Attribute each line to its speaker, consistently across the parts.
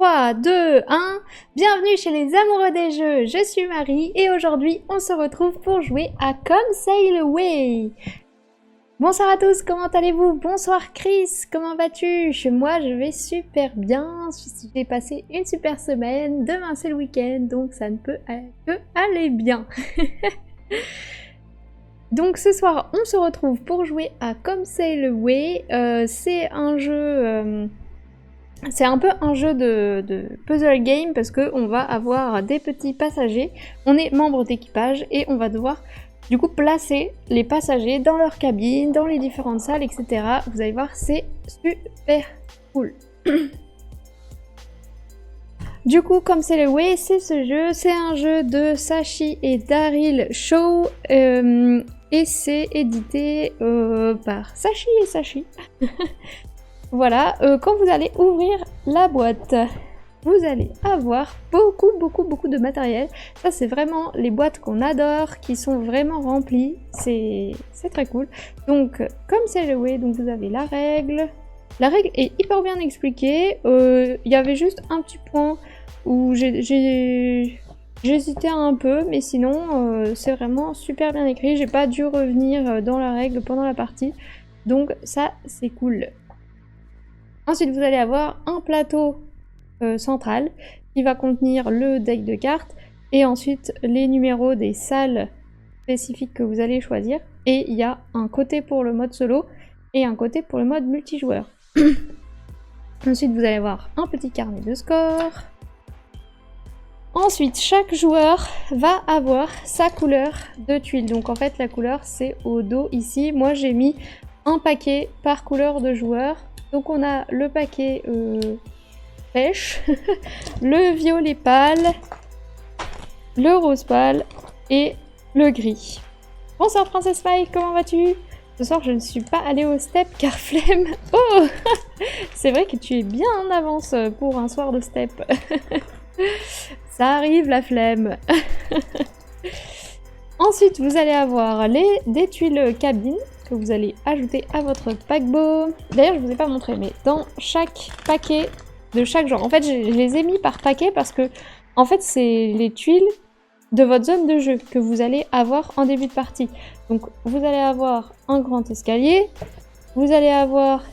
Speaker 1: 3, 2, 1, bienvenue chez les amoureux des jeux, je suis Marie et aujourd'hui on se retrouve pour jouer à Come Sail Away. Bonsoir à tous, comment allez-vous? Bonsoir Chris, comment vas-tu? Moi je vais super bien, j'ai passé une super semaine, demain c'est le week-end donc ça ne peut que aller bien. Donc ce soir on se retrouve pour jouer à Come Sail Away, c'est un jeu... c'est un peu un jeu de puzzle game parce qu'on va avoir des petits passagers, on est membre d'équipage et on va devoir du coup placer les passagers dans leur cabine, dans les différentes salles, etc. Vous allez voir, c'est super cool. Du coup, Come Sail Away, c'est ce jeu, c'est un jeu de Sashi et Daryl Shaw et c'est édité par Sashi et Sashi. Voilà, quand vous allez ouvrir la boîte, vous allez avoir beaucoup de matériel. Ça, c'est vraiment les boîtes qu'on adore, qui sont vraiment remplies. C'est très cool. Donc, Come Sail Away, donc vous avez la règle. La règle est hyper bien expliquée. Il y avait juste un petit point où j'hésitais un peu, mais sinon, c'est vraiment super bien écrit. J'ai pas dû revenir dans la règle pendant la partie. Donc, ça, c'est cool. Ensuite, vous allez avoir un plateau central qui va contenir le deck de cartes et ensuite les numéros des salles spécifiques que vous allez choisir. Et il y a un côté pour le mode solo et un côté pour le mode multijoueur. Ensuite, vous allez avoir un petit carnet de score. Ensuite, chaque joueur va avoir sa couleur de tuile. Donc en fait, la couleur, c'est au dos ici. Moi, j'ai mis un paquet par couleur de joueur. Donc on a le paquet pêche, le violet pâle, le rose pâle et le gris. Bonsoir Princesse Faille, comment vas-tu? Ce soir je ne suis pas allée au step car flemme. Oh c'est vrai que tu es bien en avance pour un soir de step. Ça arrive la flemme. Ensuite vous allez avoir des tuiles cabines que vous allez ajouter à votre paquebot. D'ailleurs, je vous ai pas montré, mais dans chaque paquet de chaque genre, en fait, je les ai mis par paquet parce que, en fait, c'est les tuiles de votre zone de jeu que vous allez avoir en début de partie. Donc, vous allez avoir un grand escalier, vous allez avoir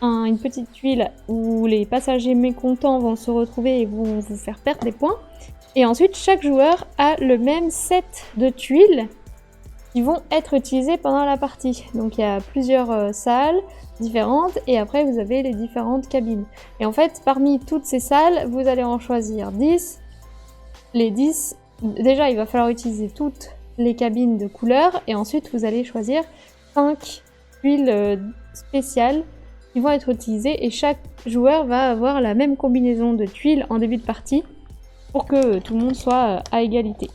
Speaker 1: une petite tuile où les passagers mécontents vont se retrouver et vont vous faire perdre des points. Et ensuite, chaque joueur a le même set de tuiles qui vont être utilisés pendant la partie. Donc il y a plusieurs salles différentes et après vous avez les différentes cabines. Et en fait, parmi toutes ces salles, vous allez en choisir 10. Les 10, déjà il va falloir utiliser toutes les cabines de couleur et ensuite vous allez choisir 5 tuiles spéciales qui vont être utilisées et chaque joueur va avoir la même combinaison de tuiles en début de partie pour que tout le monde soit à égalité.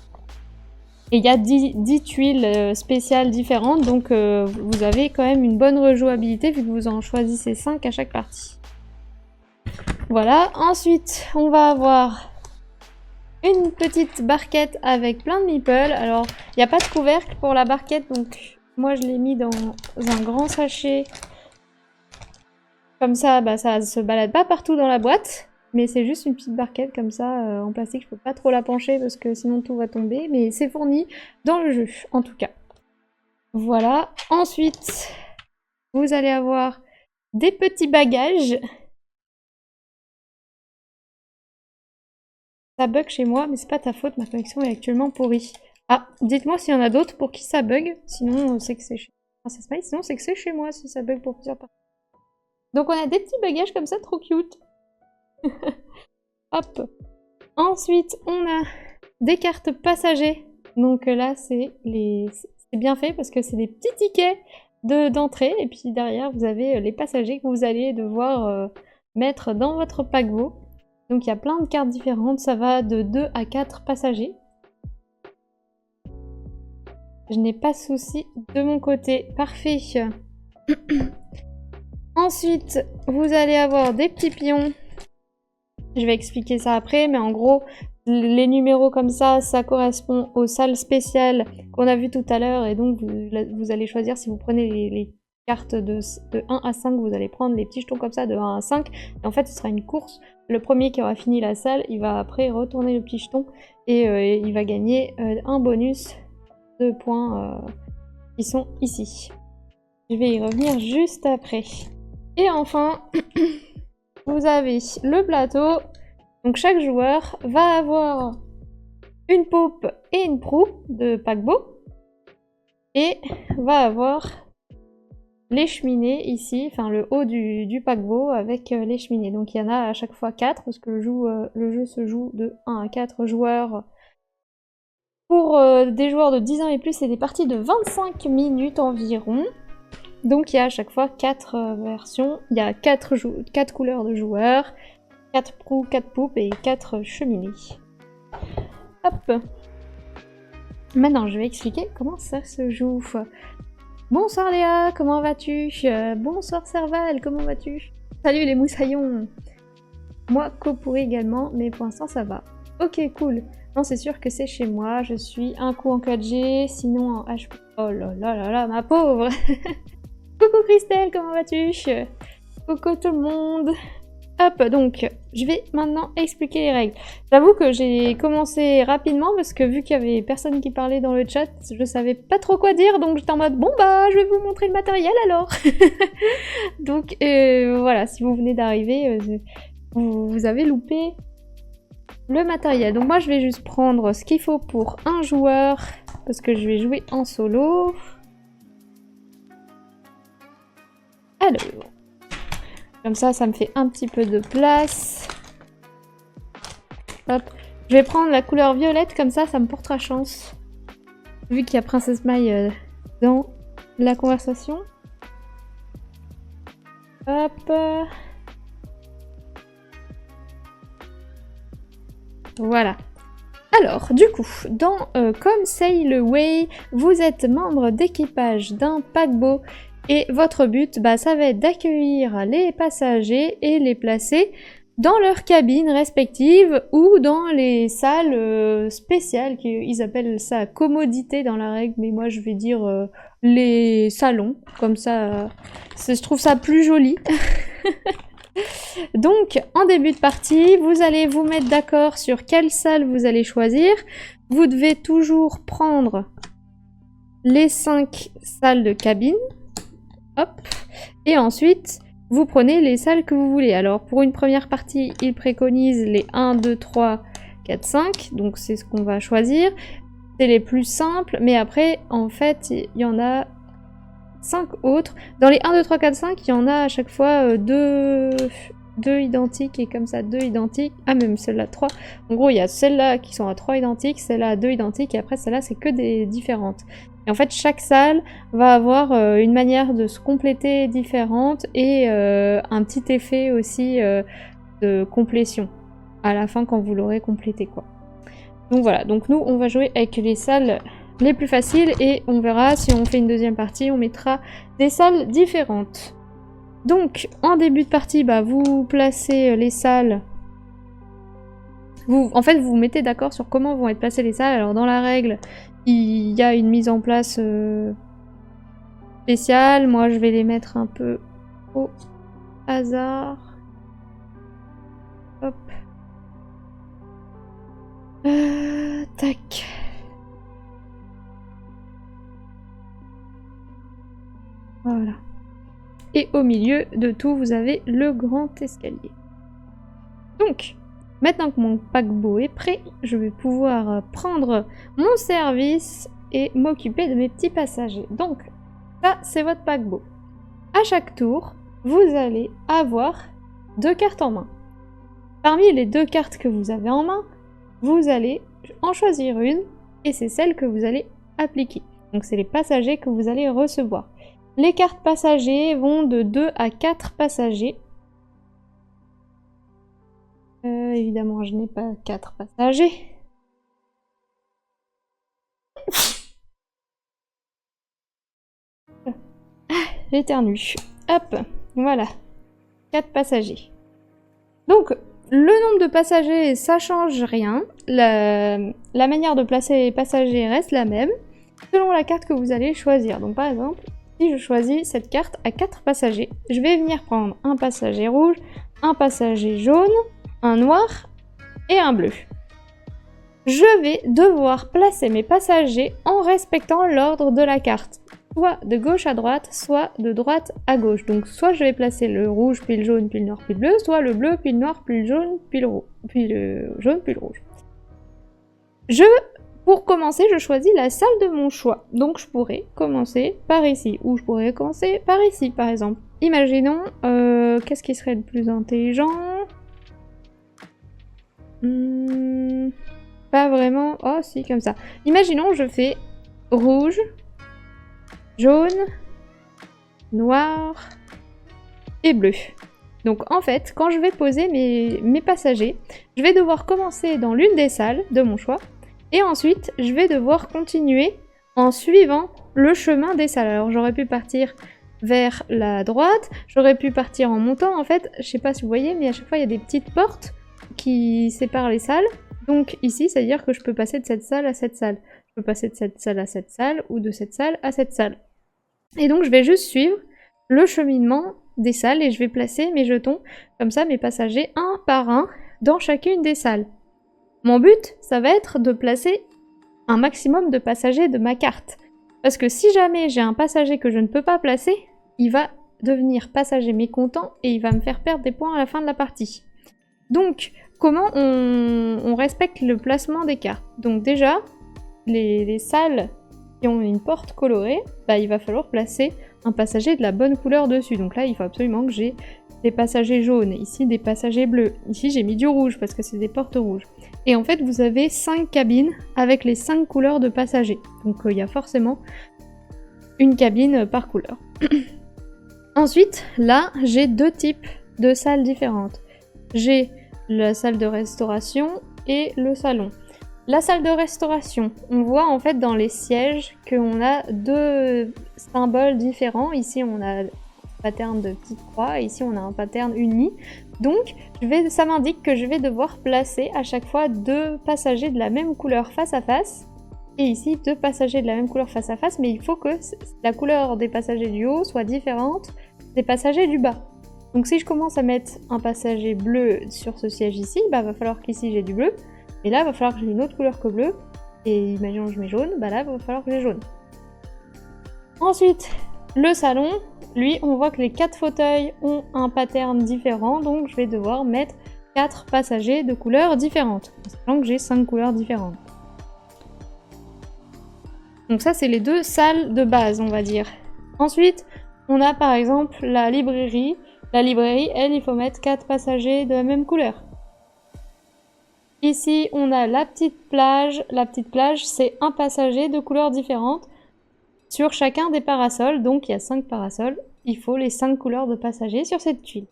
Speaker 1: Et il y a 10 tuiles spéciales différentes, donc vous avez quand même une bonne rejouabilité vu que vous en choisissez 5 à chaque partie. Voilà, ensuite on va avoir une petite barquette avec plein de meeples. Alors, il n'y a pas de couvercle pour la barquette, donc moi je l'ai mis dans un grand sachet. Comme ça, ça se balade pas partout dans la boîte. Mais c'est juste une petite barquette comme ça en plastique, je peux pas trop la pencher parce que sinon tout va tomber, mais c'est fourni dans le jeu en tout cas. Voilà, ensuite vous allez avoir des petits bagages. Ça bug chez moi, mais c'est pas ta faute, ma connexion est actuellement pourrie. Ah, dites-moi s'il y en a d'autres pour qui ça bug, sinon c'est que c'est chez moi. Sinon c'est que c'est chez moi si ça bug pour plusieurs parties. Donc on a des petits bagages comme ça, trop cute. Hop. Ensuite, on a des cartes passagers. Donc là, c'est bien fait parce que c'est des petits tickets d'entrée. Et puis derrière, vous avez les passagers que vous allez devoir mettre dans votre paquebot. Donc il y a plein de cartes différentes. Ça va de 2 à 4 passagers. Je n'ai pas de souci de mon côté. Parfait. Ensuite, vous allez avoir des petits pions. Je vais expliquer ça après, mais en gros, les numéros comme ça correspond aux salles spéciales qu'on a vues tout à l'heure, et donc vous allez choisir si vous prenez cartes de 1 à 5, vous allez prendre les petits jetons comme ça de 1 à 5. Et en fait, ce sera une course. Le premier qui aura fini la salle, il va après retourner le petit jeton et il va gagner un bonus de points qui sont ici. Je vais y revenir juste après. Et enfin, vous avez le plateau. Donc chaque joueur va avoir une paupe et une proue de paquebot. Et va avoir les cheminées ici, enfin le haut du paquebot avec les cheminées. Donc il y en a à chaque fois 4 parce que le jeu se joue de 1 à 4 joueurs. Pour des joueurs de 10 ans et plus, c'est des parties de 25 minutes environ. Donc il y a à chaque fois 4 versions. Il y a 4 couleurs de joueurs, 4 proues, 4 poupes et 4 cheminées. Hop. Maintenant, je vais expliquer comment ça se joue. Bonsoir Léa, comment vas-tu? Bonsoir Serval, comment vas-tu? Salut les moussaillons. Moi, copourri également, mais pour l'instant ça va. Ok, cool. Non, c'est sûr que c'est chez moi. Je suis un coup en 4G, sinon en HP. Oh là là là là, ma pauvre. Coucou Christelle, comment vas-tu? Coucou tout le monde. Hop, donc, je vais maintenant expliquer les règles. J'avoue que j'ai commencé rapidement parce que vu qu'il y avait personne qui parlait dans le chat, je savais pas trop quoi dire, donc j'étais en mode bon bah je vais vous montrer le matériel alors. Donc voilà, si vous venez d'arriver, vous avez loupé le matériel. Donc moi je vais juste prendre ce qu'il faut pour un joueur parce que je vais jouer en solo. Alors, comme ça me fait un petit peu de place. Hop. Je vais prendre la couleur violette, comme ça me portera chance. Vu qu'il y a Princesse Maille dans la conversation. Hop. Voilà. Alors, du coup, dans Come Sail Away, vous êtes membre d'équipage d'un paquebot. Et votre but, ça va être d'accueillir les passagers et les placer dans leurs cabines respectives ou dans les salles spéciales, ils appellent ça commodité dans la règle, mais moi je vais dire les salons, comme ça, je trouve ça plus joli. Donc, en début de partie, vous allez vous mettre d'accord sur quelle salle vous allez choisir. Vous devez toujours prendre les 5 salles de cabine. Hop. Et ensuite, vous prenez les salles que vous voulez. Alors, pour une première partie, il préconise les 1, 2, 3, 4, 5. Donc, c'est ce qu'on va choisir. C'est les plus simples. Mais après, en fait, il y en a 5 autres. Dans les 1, 2, 3, 4, 5, il y en a à chaque fois 2 identiques. Et comme ça, 2 identiques. Ah, même celle-là, 3. En gros, il y a celles-là qui sont à 3 identiques. Celle-là à 2 identiques. Et après, celle-là, c'est que des différentes. Et en fait, chaque salle va avoir une manière de se compléter différente et un petit effet aussi de complétion à la fin quand vous l'aurez complété, quoi. Donc voilà, donc nous, on va jouer avec les salles les plus faciles et on verra si on fait une deuxième partie, on mettra des salles différentes. Donc, en début de partie, vous placez les salles. En fait, vous vous mettez d'accord sur comment vont être placées les salles. Alors, dans la règle, il y a une mise en place spéciale. Moi, je vais les mettre un peu au hasard. Hop. Tac. Voilà. Et au milieu de tout, vous avez le grand escalier. Donc, maintenant que mon paquebot est prêt, je vais pouvoir prendre mon service et m'occuper de mes petits passagers. Donc, ça, c'est votre paquebot. À chaque tour, vous allez avoir 2 cartes en main. Parmi les 2 cartes que vous avez en main, vous allez en choisir une et c'est celle que vous allez appliquer. Donc, c'est les passagers que vous allez recevoir. Les cartes passagers vont de 2 à 4 passagers. Évidemment, je n'ai pas 4 passagers. J'éternue. Hop, voilà. 4 passagers. Donc, le nombre de passagers, ça change rien. La manière de placer les passagers reste la même, selon la carte que vous allez choisir. Donc, par exemple, si je choisis cette carte à 4 passagers, je vais venir prendre un passager rouge, un passager jaune, un noir et un bleu. Je vais devoir placer mes passagers en respectant l'ordre de la carte, soit de gauche à droite, soit de droite à gauche. Donc soit je vais placer le rouge, puis le jaune, puis le noir, puis le bleu, soit le bleu, puis le noir, puis le jaune, puis le jaune, puis le rouge. Pour commencer, je choisis la salle de mon choix. Donc je pourrais commencer par ici, ou je pourrais commencer par ici, par exemple. Imaginons, qu'est-ce qui serait le plus intelligent? Pas vraiment. Oh si, comme ça. Imaginons, je fais rouge, jaune, noir et bleu. Donc en fait, quand je vais poser mes passagers, je vais devoir commencer dans l'une des salles de mon choix. Et ensuite, je vais devoir continuer en suivant le chemin des salles. Alors j'aurais pu partir vers la droite, j'aurais pu partir en montant. En fait, je sais pas si vous voyez, mais à chaque fois, il y a des petites portes qui séparent les salles. Donc ici, ça veut dire que je peux passer de cette salle à cette salle. Je peux passer de cette salle à cette salle, ou de cette salle à cette salle. Et donc je vais juste suivre le cheminement des salles et je vais placer mes jetons, comme ça mes passagers, un par un, dans chacune des salles. Mon but, ça va être de placer un maximum de passagers de ma carte. Parce que si jamais j'ai un passager que je ne peux pas placer, il va devenir passager mécontent et il va me faire perdre des points à la fin de la partie. Donc, comment on respecte le placement des cartes? Donc déjà, les salles qui ont une porte colorée, bah, il va falloir placer un passager de la bonne couleur dessus. Donc là, il faut absolument que j'ai des passagers jaunes, ici des passagers bleus. Ici, j'ai mis du rouge parce que c'est des portes rouges. Et en fait, vous avez 5 cabines avec les 5 couleurs de passagers. Donc il y a forcément une cabine par couleur. Ensuite, là, j'ai 2 types de salles différentes. J'ai la salle de restauration et le salon. La salle de restauration, on voit en fait dans les sièges qu'on a 2 symboles différents. Ici, on a un pattern de petite croix et ici, on a un pattern uni. Donc, ça m'indique que je vais devoir placer à chaque fois 2 passagers de la même couleur face à face. Et ici, 2 passagers de la même couleur face à face, mais il faut que la couleur des passagers du haut soit différente des passagers du bas. Donc si je commence à mettre un passager bleu sur ce siège ici, bah va falloir qu'ici j'ai du bleu. Et là, il va falloir que j'ai une autre couleur que bleu. Et imaginons que je mets jaune, bah là, il va falloir que j'ai jaune. Ensuite, le salon. Lui, on voit que les 4 fauteuils ont un pattern différent. Donc, je vais devoir mettre 4 passagers de couleurs différentes. En sachant que j'ai 5 couleurs différentes. Donc ça, c'est les 2 salles de base, on va dire. Ensuite, on a par exemple la librairie. La librairie, elle, il faut mettre 4 passagers de la même couleur. Ici, on a la petite plage. La petite plage, c'est un passager de couleurs différentes sur chacun des parasols. Donc, il y a 5 parasols. Il faut les 5 couleurs de passagers sur cette tuile.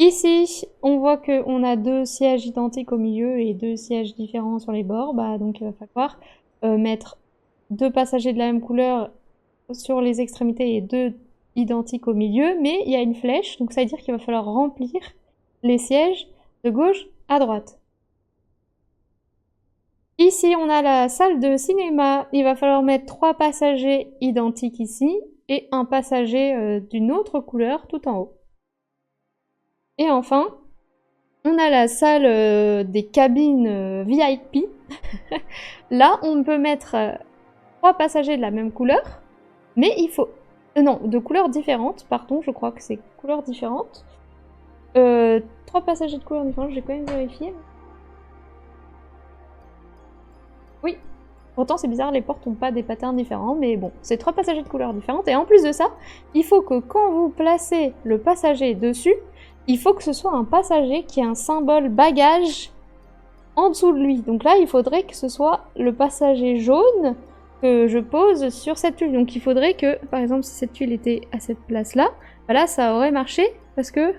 Speaker 1: Ici, on voit qu'on a 2 sièges identiques au milieu et 2 sièges différents sur les bords. Bah, donc, il va falloir mettre 2 passagers de la même couleur sur les extrémités et 2 identiques au milieu. Mais il y a une flèche, donc ça veut dire qu'il va falloir remplir les sièges de gauche à droite. Ici, on a la salle de cinéma. Il va falloir mettre 3 passagers identiques ici et un passager d'une autre couleur tout en haut. Et enfin, on a la salle des cabines VIP. Là, on peut mettre 3 passagers de la même couleur, mais il faut... non, de couleurs différentes, pardon, je crois que c'est couleurs différentes. 3 passagers de couleurs différentes, j'ai quand même vérifié. Oui, pourtant c'est bizarre, les portes n'ont pas des patterns différents, mais bon, c'est 3 passagers de couleurs différentes. Et en plus de ça, il faut que quand vous placez le passager dessus, il faut que ce soit un passager qui a un symbole bagage en dessous de lui. Donc là, il faudrait que ce soit le passager jaune que je pose sur cette tuile. Donc il faudrait que, par exemple, si cette tuile était à cette place-là, voilà, ça aurait marché parce que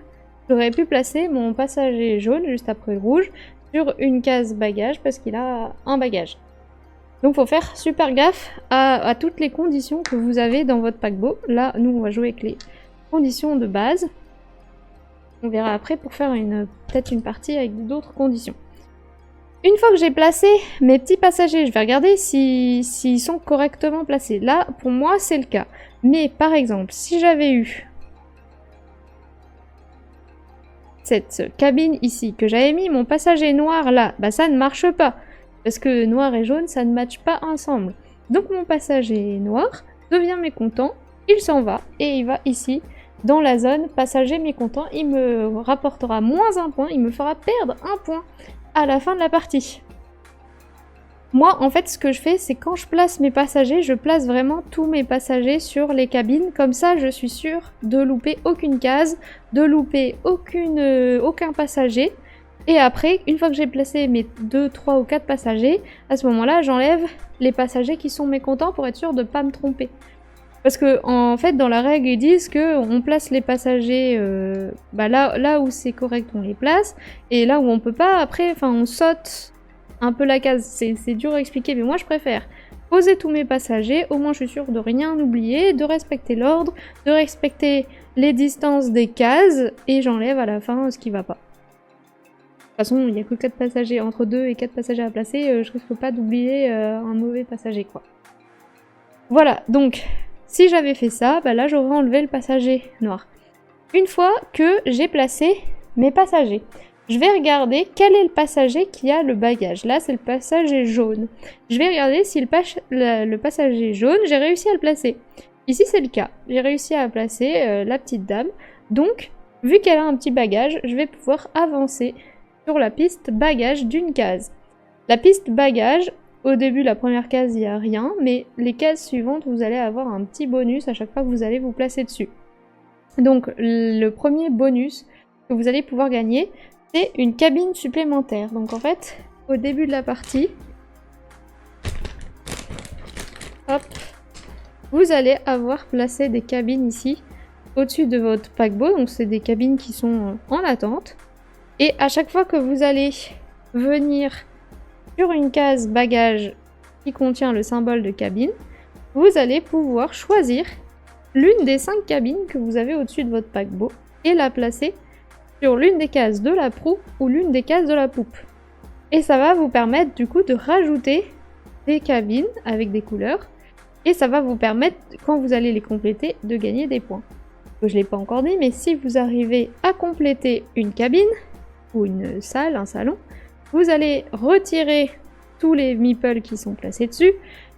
Speaker 1: j'aurais pu placer mon passager jaune juste après le rouge sur une case bagage parce qu'il a un bagage. Donc il faut faire super gaffe à toutes les conditions que vous avez dans votre paquebot. Là, nous, on va jouer avec les conditions de base. On verra après pour faire peut-être une partie avec d'autres conditions. Une fois que j'ai placé mes petits passagers, je vais regarder s'ils sont correctement placés. Là, pour moi, c'est le cas. Mais par exemple, si j'avais eu cette cabine ici, que j'avais mis mon passager noir là, bah ça ne marche pas. Parce que noir et jaune, ça ne matche pas ensemble. Donc mon passager noir devient mécontent, il s'en va, et il va ici, dans la zone passager mécontent. Il me rapportera moins un point, il me fera perdre un point à la fin de la partie. Moi, en fait, ce que je fais, c'est quand je place mes passagers, je place vraiment tous mes passagers sur les cabines. Comme ça, je suis sûre de louper aucune case, de louper aucun passager. Et après, une fois que j'ai placé mes 2, 3 ou 4 passagers, à ce moment-là, j'enlève les passagers qui sont mécontents pour être sûr de ne pas me tromper. Parce que, en fait, dans la règle, ils disent qu'on place les passagers là où c'est correct, on les place. Et là où on peut pas, après, on saute un peu la case. C'est dur à expliquer, mais moi, je préfère poser tous mes passagers. Au moins, je suis sûre de rien oublier, de respecter l'ordre, de respecter les distances des cases. Et j'enlève à la fin ce qui va pas. De toute façon, il n'y a que 4 passagers, entre 2 et 4 passagers à placer, je risque pas d'oublier un mauvais passager, quoi. Voilà, donc, si j'avais fait ça, bah là j'aurais enlevé le passager noir. Une fois que j'ai placé mes passagers, je vais regarder quel est le passager qui a le bagage. Là, c'est le passager jaune. Je vais regarder si le passager jaune, j'ai réussi à le placer. Ici, c'est le cas. J'ai réussi à placer la petite dame. Donc, vu qu'elle a un petit bagage, je vais pouvoir avancer sur la piste bagage d'une case. La piste bagage, au début, la première case, il n'y a rien, mais les cases suivantes, vous allez avoir un petit bonus à chaque fois que vous allez vous placer dessus. Donc, le premier bonus que vous allez pouvoir gagner, c'est une cabine supplémentaire. Donc, en fait, au début de la partie, hop, vous allez avoir placé des cabines ici, au-dessus de votre paquebot. Donc, c'est des cabines qui sont en attente. Et à chaque fois que vous allez venir sur une case bagage qui contient le symbole de cabine, vous allez pouvoir choisir l'une des 5 cabines que vous avez au-dessus de votre paquebot et la placer sur l'une des cases de la proue ou l'une des cases de la poupe. Et ça va vous permettre du coup de rajouter des cabines avec des couleurs et ça va vous permettre, quand vous allez les compléter, de gagner des points. Je ne l'ai pas encore dit, mais si vous arrivez à compléter une cabine, ou une salle, un salon, vous allez retirer tous les meeples qui sont placés dessus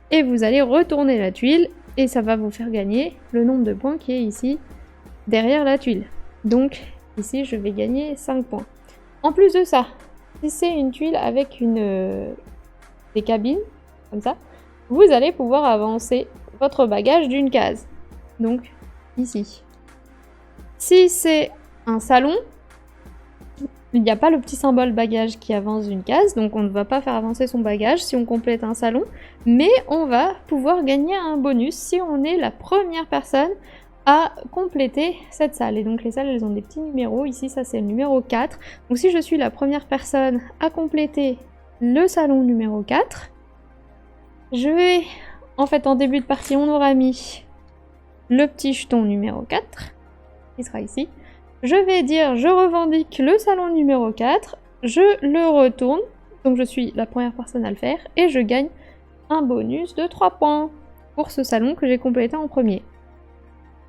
Speaker 1: et vous allez retourner la tuile et ça va vous faire gagner le nombre de points qui est ici derrière la tuile. Donc ici je vais gagner 5 points. En plus de ça, si c'est une tuile avec des cabines, comme ça, vous allez pouvoir avancer votre bagage d'une case. Donc ici. Si c'est un salon, il n'y a pas le petit symbole bagage qui avance d'une case, donc on ne va pas faire avancer son bagage si on complète un salon, mais on va pouvoir gagner un bonus si on est la première personne à compléter cette salle. Et donc les salles, elles ont des petits numéros. Ici, ça c'est le numéro 4. Donc si je suis la première personne à compléter le salon numéro 4, je vais... En fait, en début de partie, on aura mis le petit jeton numéro 4, qui sera ici. Je vais dire, je revendique le salon numéro 4, je le retourne, donc je suis la première personne à le faire, et je gagne un bonus de 3 points pour ce salon que j'ai complété en premier.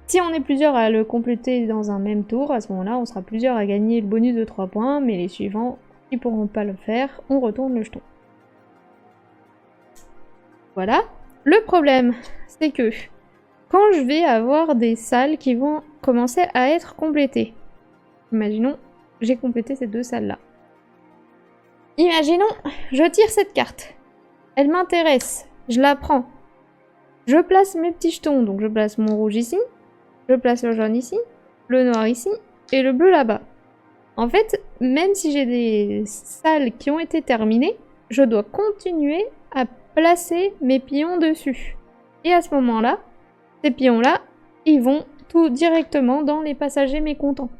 Speaker 1: Si on est plusieurs à le compléter dans un même tour, à ce moment-là, on sera plusieurs à gagner le bonus de 3 points, mais les suivants qui pourront pas le faire, on retourne le jeton. Voilà. Le problème, c'est que quand je vais avoir des salles qui vont commencer à être complétées, imaginons, j'ai complété ces 2 salles-là. Imaginons, je tire cette carte. Elle m'intéresse, je la prends. Je place mes petits jetons, donc je place mon rouge ici, je place le jaune ici, le noir ici, et le bleu là-bas. En fait, même si j'ai des salles qui ont été terminées, je dois continuer à placer mes pions dessus. Et à ce moment-là, ces pions-là, ils vont tout directement dans les passagers mécontents.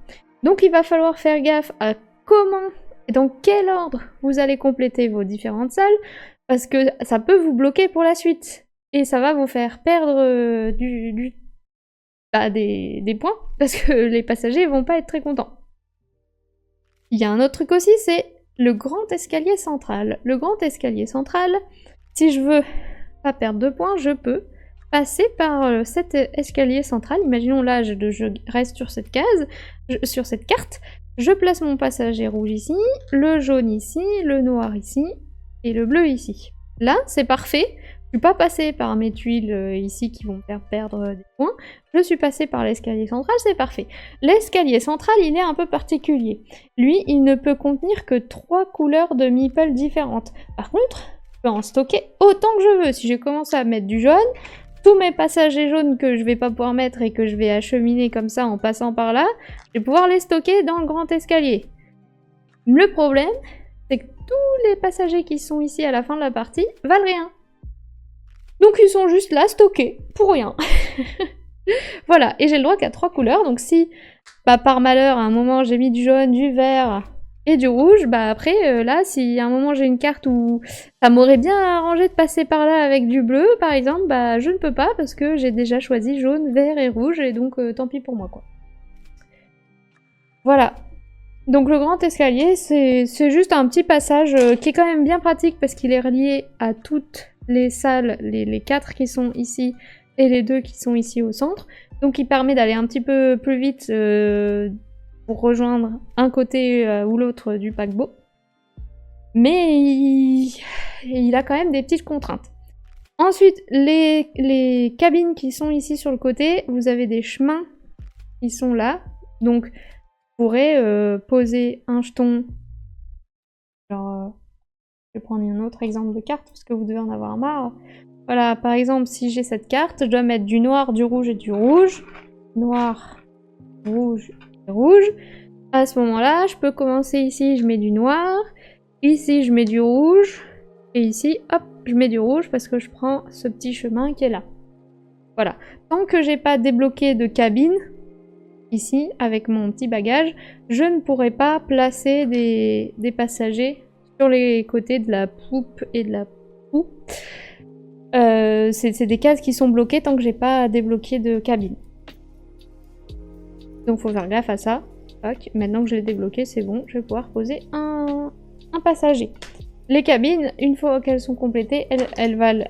Speaker 1: Donc il va falloir faire gaffe à comment et dans quel ordre vous allez compléter vos différentes salles, parce que ça peut vous bloquer pour la suite. Et ça va vous faire perdre des points, parce que les passagers vont pas être très contents. Il y a un autre truc aussi, c'est le grand escalier central. Le grand escalier central, si je veux pas perdre de points, je peux passer par cet escalier central. Imaginons là, je reste sur cette case, sur cette carte. Je place mon passager rouge ici, le jaune ici, le noir ici, et le bleu ici. Là, c'est parfait. Je suis pas passée par mes tuiles ici qui vont me faire perdre des points. Je suis passée par l'escalier central, c'est parfait. L'escalier central, il est un peu particulier. Lui, il ne peut contenir que 3 couleurs de meeple différentes. Par contre, je peux en stocker autant que je veux. Si je commence à mettre du jaune, tous mes passagers jaunes que je vais pas pouvoir mettre et que je vais acheminer comme ça en passant par là, je vais pouvoir les stocker dans le grand escalier. Le problème, c'est que tous les passagers qui sont ici à la fin de la partie valent rien. Donc ils sont juste là, stockés, pour rien. Voilà, et j'ai le droit qu'à 3 couleurs, donc si, par malheur, à un moment j'ai mis du jaune, du vert et du rouge, après, là, si à un moment j'ai une carte où ça m'aurait bien arrangé de passer par là avec du bleu, par exemple, je ne peux pas parce que j'ai déjà choisi jaune, vert et rouge, et donc tant pis pour moi, quoi. Voilà. Donc le grand escalier, c'est juste un petit passage qui est quand même bien pratique parce qu'il est relié à toutes les salles, les 4 qui sont ici et les 2 qui sont ici au centre. Donc il permet d'aller un petit peu plus vite pour rejoindre un côté ou l'autre du paquebot. Mais il a quand même des petites contraintes. Ensuite, les cabines qui sont ici sur le côté, vous avez des chemins qui sont là. Donc vous pourrez poser un jeton. Alors, je vais prendre un autre exemple de carte parce que vous devez en avoir marre. Voilà, par exemple, si j'ai cette carte, je dois mettre du noir, du rouge et du rouge. Noir, rouge et rouge. À ce moment-là, je peux commencer ici, je mets du noir. Ici, je mets du rouge. Et ici, hop, je mets du rouge parce que je prends ce petit chemin qui est là. Voilà. Tant que j'ai pas débloqué de cabine, ici, avec mon petit bagage, je ne pourrai pas placer des passagers sur les côtés de la poupe et de la proue. C'est des cases qui sont bloquées tant que j'ai pas débloqué de cabine. Donc faut faire gaffe à ça. Tac. Maintenant que je l'ai débloqué, c'est bon, je vais pouvoir poser un passager. Les cabines, une fois qu'elles sont complétées, elles valent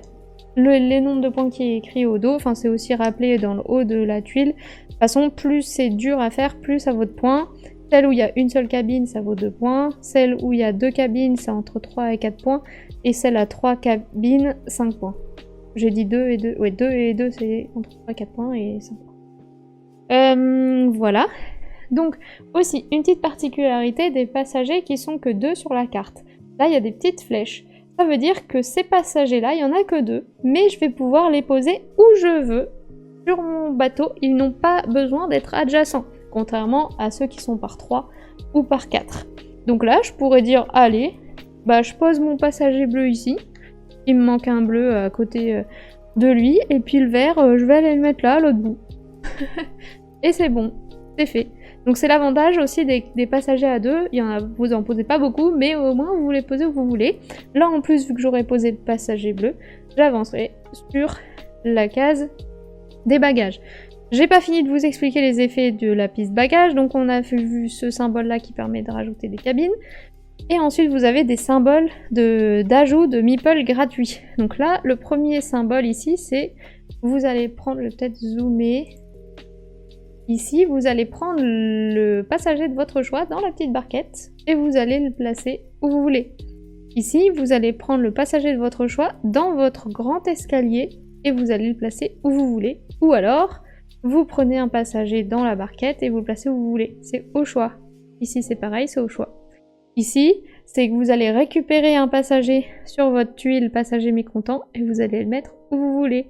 Speaker 1: les nombres de points qui est écrit au dos. Enfin, c'est aussi rappelé dans le haut de la tuile. De toute façon, plus c'est dur à faire, plus ça vaut de points. Celle où il y a une seule cabine, ça vaut 2 points. Celle où il y a 2 cabines, c'est entre 3 et 4 points. Et celle à 3 cabines, 5 points. J'ai dit 2 et 2. Ouais, 2 et 2, c'est entre 3 et 4 points et 5 points. Voilà. Donc, aussi, une petite particularité des passagers qui sont que 2 sur la carte. Là, il y a des petites flèches. Ça veut dire que ces passagers-là, il n'y en a que 2, mais je vais pouvoir les poser où je veux sur mon bateau. Ils n'ont pas besoin d'être adjacents, contrairement à ceux qui sont par 3 ou par 4. Donc là, je pourrais dire, allez, je pose mon passager bleu ici. Il me manque un bleu à côté de lui, et puis le vert, je vais aller le mettre là, à l'autre bout. Et c'est bon, c'est fait. Donc c'est l'avantage aussi des passagers à 2, vous en posez pas beaucoup, mais au moins vous les posez où vous voulez. Là en plus, vu que j'aurais posé le passager bleu, j'avancerai sur la case des bagages. J'ai pas fini de vous expliquer les effets de la piste bagage, donc on a vu ce symbole là qui permet de rajouter des cabines. Et ensuite vous avez des symboles d'ajout de meeple gratuits. Donc là, le premier symbole ici, c'est, vous allez prendre, je vais peut-être zoomer. Ici, vous allez prendre le passager de votre choix dans la petite barquette et vous allez le placer où vous voulez. Ici, vous allez prendre le passager de votre choix dans votre grand escalier et vous allez le placer où vous voulez. Ou alors, vous prenez un passager dans la barquette et vous le placez où vous voulez. C'est au choix. Ici, c'est pareil, c'est au choix. Ici, c'est que vous allez récupérer un passager sur votre tuile passager mécontent et vous allez le mettre où vous voulez.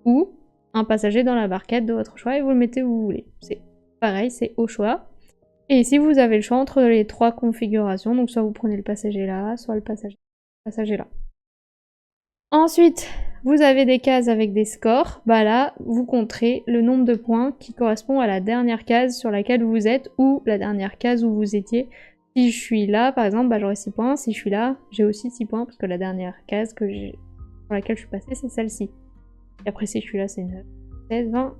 Speaker 1: Ou un passager dans la barquette de votre choix et vous le mettez où vous voulez. C'est pareil, c'est au choix. Et ici, vous avez le choix entre les 3 configurations. Donc soit vous prenez le passager là, soit le passager là. Ensuite, vous avez des cases avec des scores. Là, vous compterez le nombre de points qui correspond à la dernière case sur laquelle vous êtes ou la dernière case où vous étiez. Si je suis là, par exemple, j'aurai 6 points. Si je suis là, j'ai aussi 6 points parce que la dernière case sur laquelle je suis passée, c'est celle-ci. Et après, si je suis là, c'est 9, 16, 20.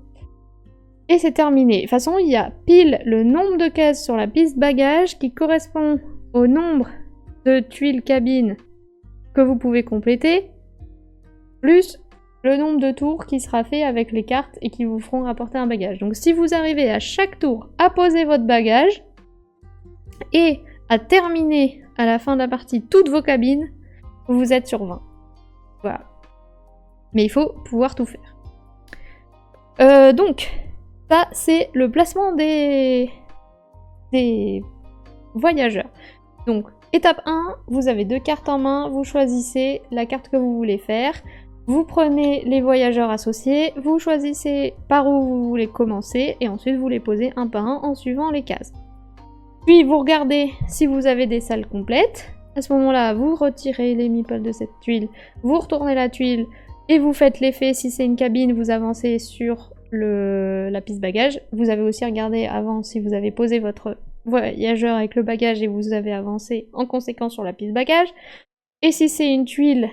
Speaker 1: Et c'est terminé. De toute façon, il y a pile le nombre de cases sur la piste bagage qui correspond au nombre de tuiles cabine que vous pouvez compléter, plus le nombre de tours qui sera fait avec les cartes et qui vous feront rapporter un bagage. Donc si vous arrivez à chaque tour à poser votre bagage et à terminer à la fin de la partie toutes vos cabines, vous êtes sur 20. Voilà. Mais il faut pouvoir tout faire. Donc, ça c'est le placement des voyageurs. Donc, étape 1, vous avez 2 cartes en main, vous choisissez la carte que vous voulez faire. Vous prenez les voyageurs associés, vous choisissez par où vous voulez commencer, et ensuite vous les posez un par un en suivant les cases. Puis vous regardez si vous avez des salles complètes. À ce moment-là, vous retirez les meeples de cette tuile, vous retournez la tuile, et vous faites l'effet. Si c'est une cabine, vous avancez sur la piste bagage. Vous avez aussi regardé avant si vous avez posé votre voyageur avec le bagage et vous avez avancé en conséquence sur la piste bagage. Et si c'est une tuile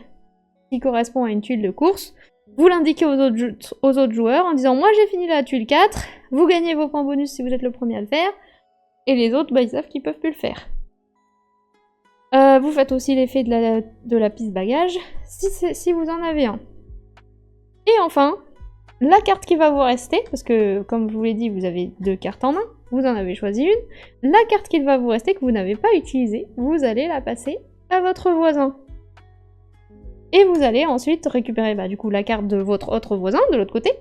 Speaker 1: qui correspond à une tuile de course, vous l'indiquez aux autres joueurs en disant « Moi j'ai fini la tuile 4, vous gagnez vos points bonus si vous êtes le premier à le faire, et les autres, bah, ils savent qu'ils peuvent plus le faire. » Vous faites aussi l'effet de la piste bagage, si vous en avez un. Et enfin, la carte qui va vous rester, parce que comme je vous l'ai dit, vous avez 2 cartes en main, vous en avez choisi une, la carte qui va vous rester, que vous n'avez pas utilisée, vous allez la passer à votre voisin. Et vous allez ensuite récupérer du coup la carte de votre autre voisin de l'autre côté.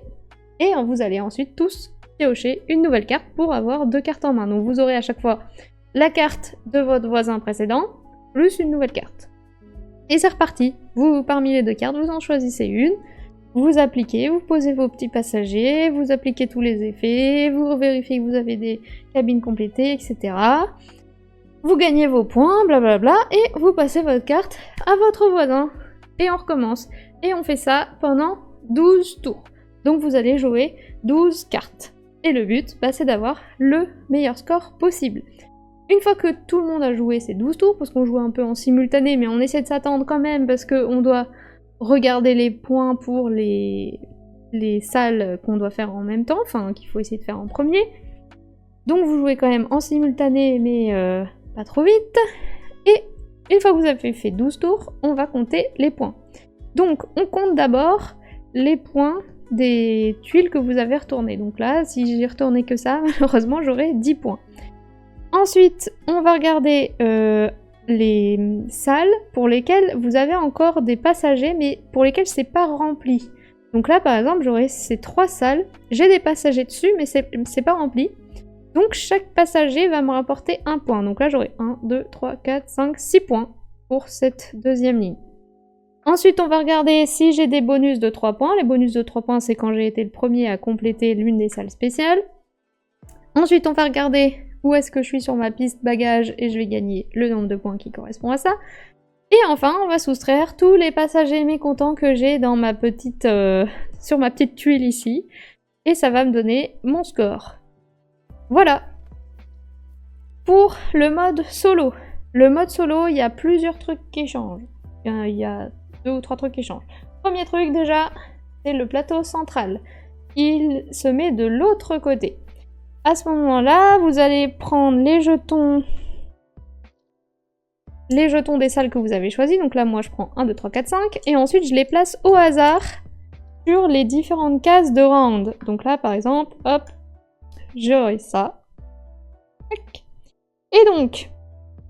Speaker 1: Et vous allez ensuite tous piocher une nouvelle carte pour avoir 2 cartes en main. Donc vous aurez à chaque fois la carte de votre voisin précédent, plus une nouvelle carte. Et c'est reparti. Vous, parmi les 2 cartes, vous en choisissez une, vous appliquez, vous posez vos petits passagers, vous appliquez tous les effets, vous vérifiez que vous avez des cabines complétées, etc. Vous gagnez vos points, blablabla, et vous passez votre carte à votre voisin. Et on recommence. Et on fait ça pendant 12 tours. Donc vous allez jouer 12 cartes. Et le but, c'est d'avoir le meilleur score possible. Une fois que tout le monde a joué ces 12 tours, parce qu'on joue un peu en simultané, mais on essaie de s'attendre quand même, parce qu'on doit regarder les points pour les salles qu'on doit faire en même temps, enfin qu'il faut essayer de faire en premier. Donc vous jouez quand même en simultané, mais pas trop vite. Et une fois que vous avez fait 12 tours, on va compter les points. Donc, on compte d'abord les points des tuiles que vous avez retournées. Donc là, si j'ai retourné que ça, malheureusement, j'aurai 10 points. Ensuite, on va regarder les salles pour lesquelles vous avez encore des passagers, mais pour lesquelles c'est pas rempli. Donc là, par exemple, j'aurai ces 3 salles. J'ai des passagers dessus, mais c'est pas rempli. Donc chaque passager va me rapporter 1 point. Donc là j'aurai 1, 2, 3, 4, 5, 6 points pour cette deuxième ligne. Ensuite on va regarder si j'ai des bonus de 3 points. Les bonus de 3 points c'est quand j'ai été le premier à compléter l'une des salles spéciales. Ensuite on va regarder où est-ce que je suis sur ma piste bagage et je vais gagner le nombre de points qui correspond à ça. Et enfin on va soustraire tous les passagers mécontents que j'ai dans ma petite, sur ma petite tuile ici. Et ça va me donner mon score. Voilà. Pour le mode solo. Le mode solo, il y a plusieurs trucs qui changent. Il y a 2 ou 3 trucs qui changent. Premier truc déjà, c'est le plateau central. Il se met de l'autre côté. À ce moment-là, vous allez prendre les jetons des salles que vous avez choisies. Donc là, moi, je prends 1, 2, 3, 4, 5. Et ensuite, je les place au hasard sur les différentes cases de round. Donc là, par exemple, hop, j'aurai ça. Et donc,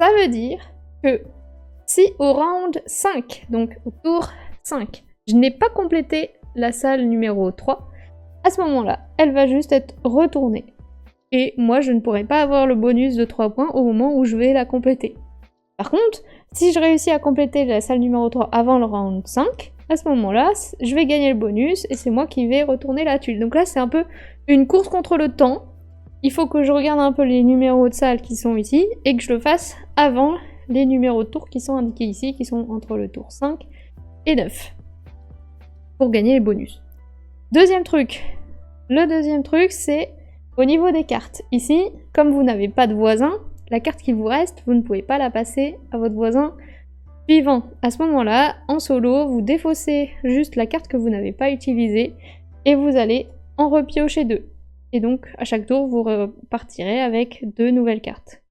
Speaker 1: ça veut dire que si au round 5, donc au tour 5, je n'ai pas complété la salle numéro 3, à ce moment-là, elle va juste être retournée. Et moi, je ne pourrai pas avoir le bonus de 3 points au moment où je vais la compléter. Par contre, si je réussis à compléter la salle numéro 3 avant le round 5, à ce moment-là, je vais gagner le bonus et c'est moi qui vais retourner la tuile. Donc là, c'est un peu une course contre le temps. Il faut que je regarde un peu les numéros de salles qui sont ici et que je le fasse avant les numéros de tours qui sont indiqués ici, qui sont entre le tour 5 et 9, pour gagner les bonus. Deuxième truc. Le deuxième truc, c'est au niveau des cartes. Ici, comme vous n'avez pas de voisin, la carte qui vous reste, vous ne pouvez pas la passer à votre voisin suivant. À ce moment-là, en solo, vous défaussez juste la carte que vous n'avez pas utilisée et vous allez en repiocher 2. Et donc, à chaque tour, vous repartirez avec 2 nouvelles cartes.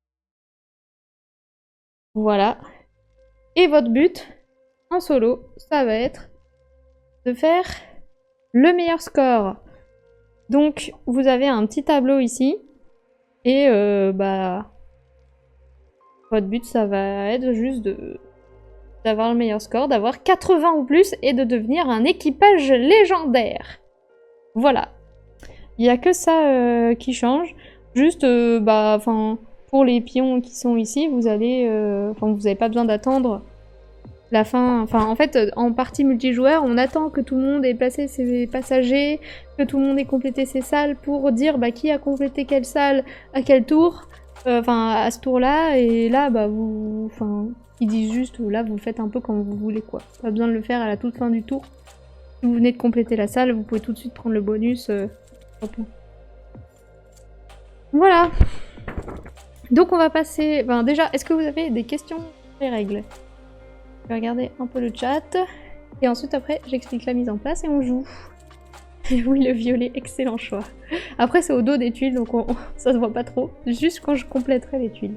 Speaker 1: Voilà. Et votre but, en solo, ça va être de faire le meilleur score. Donc, vous avez un petit tableau ici. Et votre but, ça va être juste d'avoir le meilleur score, d'avoir 80 ou plus et de devenir un équipage légendaire. Voilà. Il n'y a que ça qui change. Juste, pour les pions qui sont ici, vous allez... vous n'avez pas besoin d'attendre la fin... Enfin, en fait, en partie multijoueur, on attend que tout le monde ait placé ses passagers, que tout le monde ait complété ses salles pour dire qui a complété quelle salle à quel tour. À ce tour-là, et là, ils disent juste, là, vous faites un peu comme vous voulez, quoi. Pas besoin de le faire à la toute fin du tour. Si vous venez de compléter la salle, vous pouvez tout de suite prendre le bonus. Voilà. Donc on va passer... déjà, est-ce que vous avez des questions sur les règles? Je vais regarder un peu le chat. Et ensuite, après, j'explique la mise en place et on joue. Et oui, le violet, excellent choix. Après, c'est au dos des tuiles, donc ça se voit pas trop. Juste quand je compléterai les tuiles.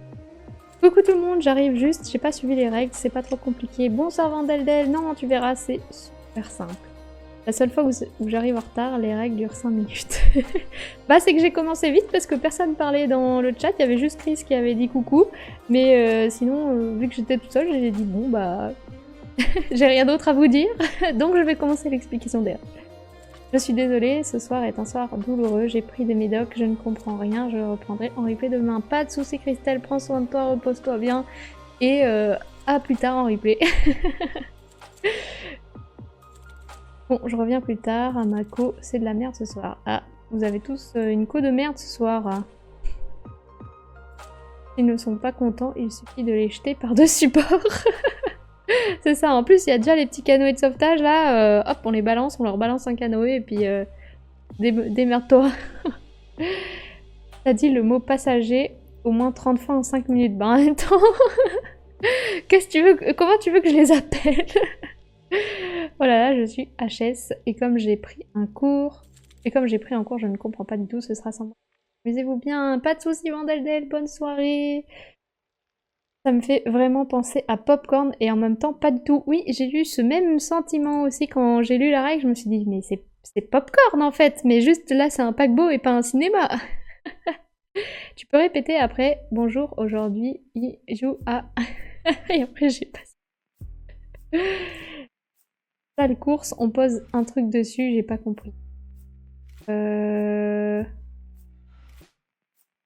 Speaker 1: Coucou tout le monde, j'arrive juste, j'ai pas suivi les règles, c'est pas trop compliqué. Bonsoir Vandeldel, non, tu verras, c'est super simple. La seule fois où j'arrive en retard, les règles durent 5 minutes. C'est que j'ai commencé vite parce que personne parlait dans le chat, il y avait juste Chris qui avait dit coucou. Mais sinon, vu que j'étais toute seule, j'ai dit bon j'ai rien d'autre à vous dire, donc je vais commencer l'explication des règles. Je suis désolée, ce soir est un soir douloureux, j'ai pris des médocs, je ne comprends rien, je le reprendrai en replay demain. Pas de soucis Christelle, prends soin de toi, repose-toi bien, et à plus tard en replay. Bon, je reviens plus tard à ma co, c'est de la merde ce soir. Ah, vous avez tous une co de merde ce soir. S'ils ne sont pas contents, il suffit de les jeter par-dessus bord. C'est ça, en plus il y a déjà les petits canoës de sauvetage là, hop on les balance, on leur balance un canoë et puis démerde-toi. T'as dit le mot passager au moins 30 fois en 5 minutes, en même temps. Qu'est-ce que tu veux, comment tu veux que je les appelle? Voilà, je suis HS et comme j'ai pris un cours, je ne comprends pas du tout, ce sera sans moi. Amusez-vous bien, pas de soucis Vandeldel, bonne soirée. Ça me fait vraiment penser à Popcorn et en même temps pas du tout. Oui, j'ai eu ce même sentiment aussi quand j'ai lu la règle, je me suis dit mais c'est Popcorn en fait, mais juste là c'est un paquebot et pas un cinéma. Tu peux répéter après, bonjour, aujourd'hui il joue à... et après j'ai passé. Salle course, on pose un truc dessus, j'ai pas compris.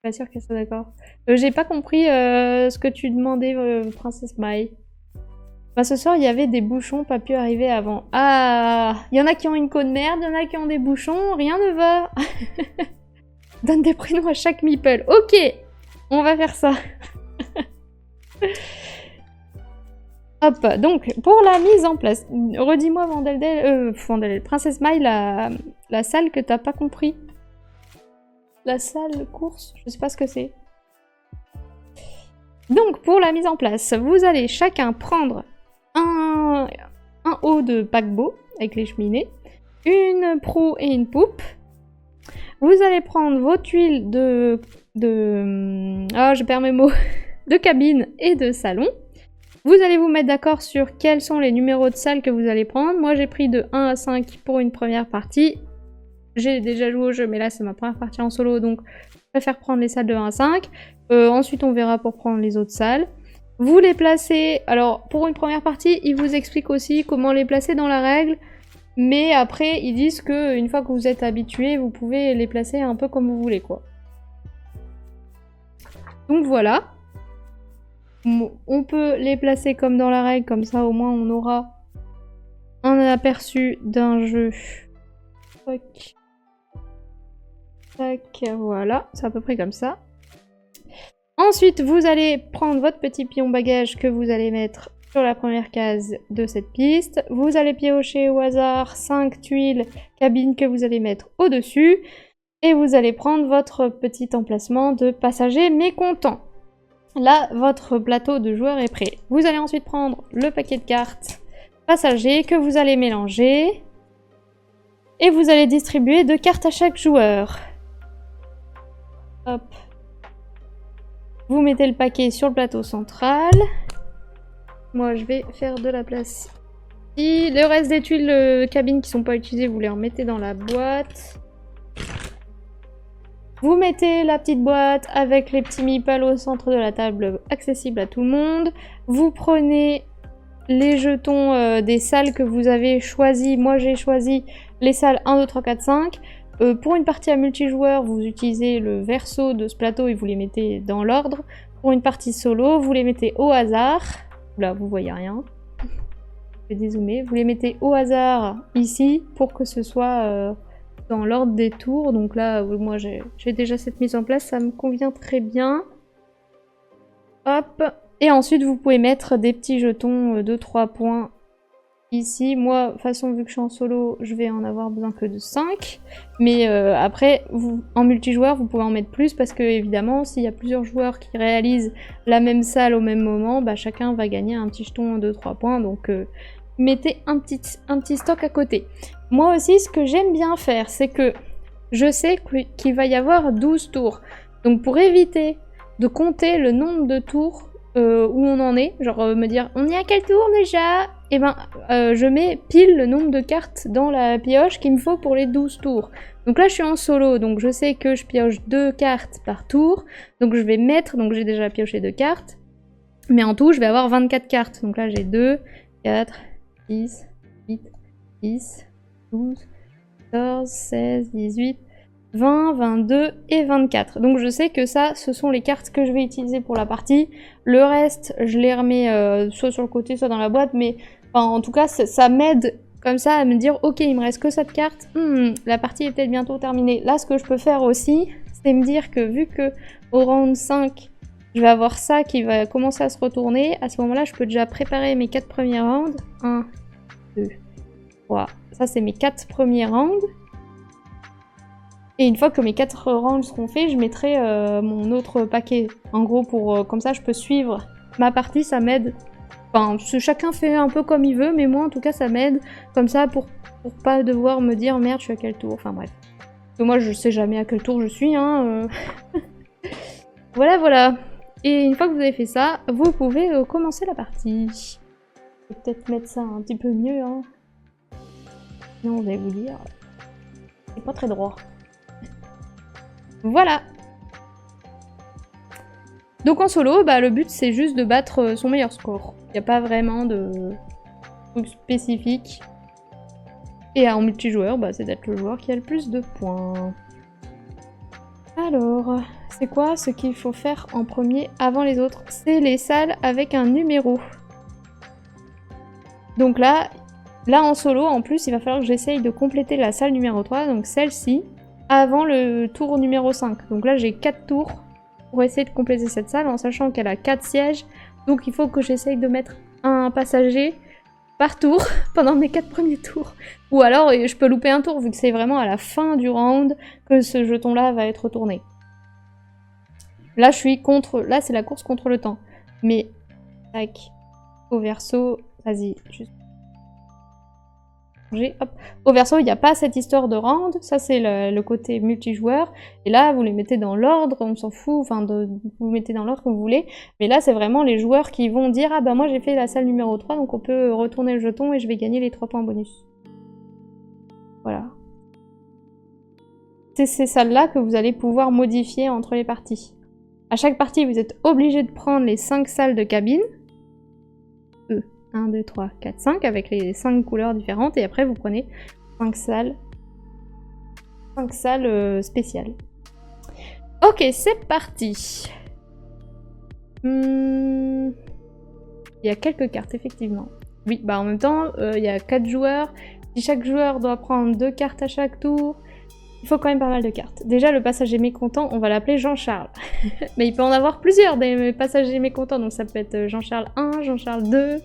Speaker 1: Pas sûre qu'elle soit d'accord. J'ai pas compris ce que tu demandais, Princesse Mai. Ce soir, il y avait des bouchons, pas pu arriver avant. Ah, il y en a qui ont une queue de merde, il y en a qui ont des bouchons, rien ne va. Donne des prénoms à chaque meeple. Ok, on va faire ça. Hop, donc, pour la mise en place, redis-moi, Vandeldel, Princesse Mai, la salle que t'as pas compris. La salle course, je sais pas ce que c'est. Donc, pour la mise en place, vous allez chacun prendre un haut de paquebot avec les cheminées, une proue et une poupe. Vous allez prendre vos tuiles je perds mes mots, de cabine et de salon. Vous allez vous mettre d'accord sur quels sont les numéros de salles que vous allez prendre. Moi, j'ai pris de 1 à 5 pour une première partie. J'ai déjà joué au jeu, mais là, c'est ma première partie en solo, donc je préfère prendre les salles de 1 à 5. Ensuite, on verra pour prendre les autres salles. Vous les placez... Alors, pour une première partie, ils vous expliquent aussi comment les placer dans la règle. Mais après, ils disent que une fois que vous êtes habitué, vous pouvez les placer un peu comme vous voulez, quoi. Donc voilà. On peut les placer comme dans la règle, comme ça au moins on aura un aperçu d'un jeu. Tac. Tac, voilà, c'est à peu près comme ça. Ensuite, vous allez prendre votre petit pion bagage que vous allez mettre sur la première case de cette piste. Vous allez piocher au hasard 5 tuiles cabine que vous allez mettre au-dessus. Et vous allez prendre votre petit emplacement de passager mécontent. Là, votre plateau de joueur est prêt. Vous allez ensuite prendre le paquet de cartes passager que vous allez mélanger. Et vous allez distribuer 2 cartes à chaque joueur. Hop. Vous mettez le paquet sur le plateau central. Moi, je vais faire de la place. Si le reste des tuiles cabines qui sont pas utilisées, vous les remettez dans la boîte. Vous mettez la petite boîte avec les petits meeples au centre de la table, accessible à tout le monde. Vous prenez les jetons des salles que vous avez choisies. Moi, j'ai choisi les salles 1, 2, 3, 4, 5. Pour une partie à multijoueur, vous utilisez le verso de ce plateau et vous les mettez dans l'ordre. Pour une partie solo, vous les mettez au hasard. Là, vous voyez rien. Je vais dézoomer. Vous les mettez au hasard ici pour que ce soit dans l'ordre des tours. Donc là, moi, j'ai déjà cette mise en place. Ça me convient très bien. Hop. Et ensuite, vous pouvez mettre des petits jetons de 3 points ici. Moi, de toute façon, vu que je suis en solo, je vais en avoir besoin que de 5. Mais après, en multijoueur, vous pouvez en mettre plus parce que, évidemment, s'il y a plusieurs joueurs qui réalisent la même salle au même moment, bah, chacun va gagner un petit jeton de 3 points. Donc, mettez un petit stock à côté. Moi aussi, ce que j'aime bien faire, c'est que je sais qu'il va y avoir 12 tours. Donc, pour éviter de compter le nombre de tours où on en est, genre me dire on est à quel tour déjà, et ben je mets pile le nombre de cartes dans la pioche qu'il me faut pour les 12 tours. Donc là je suis en solo, donc je sais que je pioche 2 cartes par tour, donc je vais mettre, donc j'ai déjà pioché 2 cartes, mais en tout je vais avoir 24 cartes. Donc là j'ai 2, 4, 6, 8, 10, 12, 14, 16, 18, 20, 22 et 24. Donc je sais que ça, ce sont les cartes que je vais utiliser pour la partie. Le reste, je les remets soit sur le côté, soit dans la boîte. Mais enfin, en tout cas, ça m'aide comme ça à me dire ok, il me reste que cette carte. La partie est peut-être bientôt terminée. Là, ce que je peux faire aussi, c'est me dire que vu que au round 5, je vais avoir ça qui va commencer à se retourner. À ce moment-là, je peux déjà préparer mes 4 premiers rounds. 1, 2, 3. Ça, c'est mes 4 premiers rounds. Et une fois que mes 4 rounds seront faits, je mettrai mon autre paquet. En gros, pour comme ça, je peux suivre ma partie, ça m'aide. Enfin, chacun fait un peu comme il veut, mais moi, en tout cas, ça m'aide. Comme ça, pour pas devoir me dire, merde, je suis à quel tour. Enfin, bref. Parce que moi, je sais jamais à quel tour je suis, hein. Voilà, voilà. Et une fois que vous avez fait ça, vous pouvez commencer la partie. Je vais peut-être mettre ça un petit peu mieux, hein. Sinon, vous allez vous dire, c'est pas très droit. Voilà. Donc en solo, bah, le but c'est juste de battre son meilleur score. Il n'y a pas vraiment de truc spécifique. Et en multijoueur, bah, c'est d'être le joueur qui a le plus de points. Alors, c'est quoi ce qu'il faut faire en premier avant les autres? C'est les salles avec un numéro. Donc là en solo, en plus, il va falloir que j'essaye de compléter la salle numéro 3, donc celle-ci, avant le tour numéro 5. Donc là, j'ai 4 tours pour essayer de compléter cette salle, en sachant qu'elle a 4 sièges. Donc il faut que j'essaye de mettre un passager par tour pendant mes 4 premiers tours. Ou alors, je peux louper un tour, vu que c'est vraiment à la fin du round que ce jeton-là va être retourné. Là, je suis contre... Là, c'est la course contre le temps. Mais, tac, au verso, vas-y, juste... Hop. Au verso, il n'y a pas cette histoire de round, ça c'est le côté multijoueur, et là vous les mettez dans l'ordre, on s'en fout, enfin vous mettez dans l'ordre que vous voulez, mais là c'est vraiment les joueurs qui vont dire ah bah moi j'ai fait la salle numéro 3, donc on peut retourner le jeton et je vais gagner les 3 points bonus. Voilà. C'est ces salles-là que vous allez pouvoir modifier entre les parties. À chaque partie, vous êtes obligé de prendre les 5 salles de cabine. 1, 2, 3, 4, 5, avec les 5 couleurs différentes, et après vous prenez 5 salles spéciales. Ok, c'est parti. Il y a quelques cartes, effectivement. Oui, bah en même temps, il y a 4 joueurs. Si chaque joueur doit prendre 2 cartes à chaque tour, il faut quand même pas mal de cartes. Déjà, le passager mécontent, on va l'appeler Jean-Charles. Mais il peut en avoir plusieurs des passagers mécontents, donc ça peut être Jean-Charles 1, Jean-Charles 2...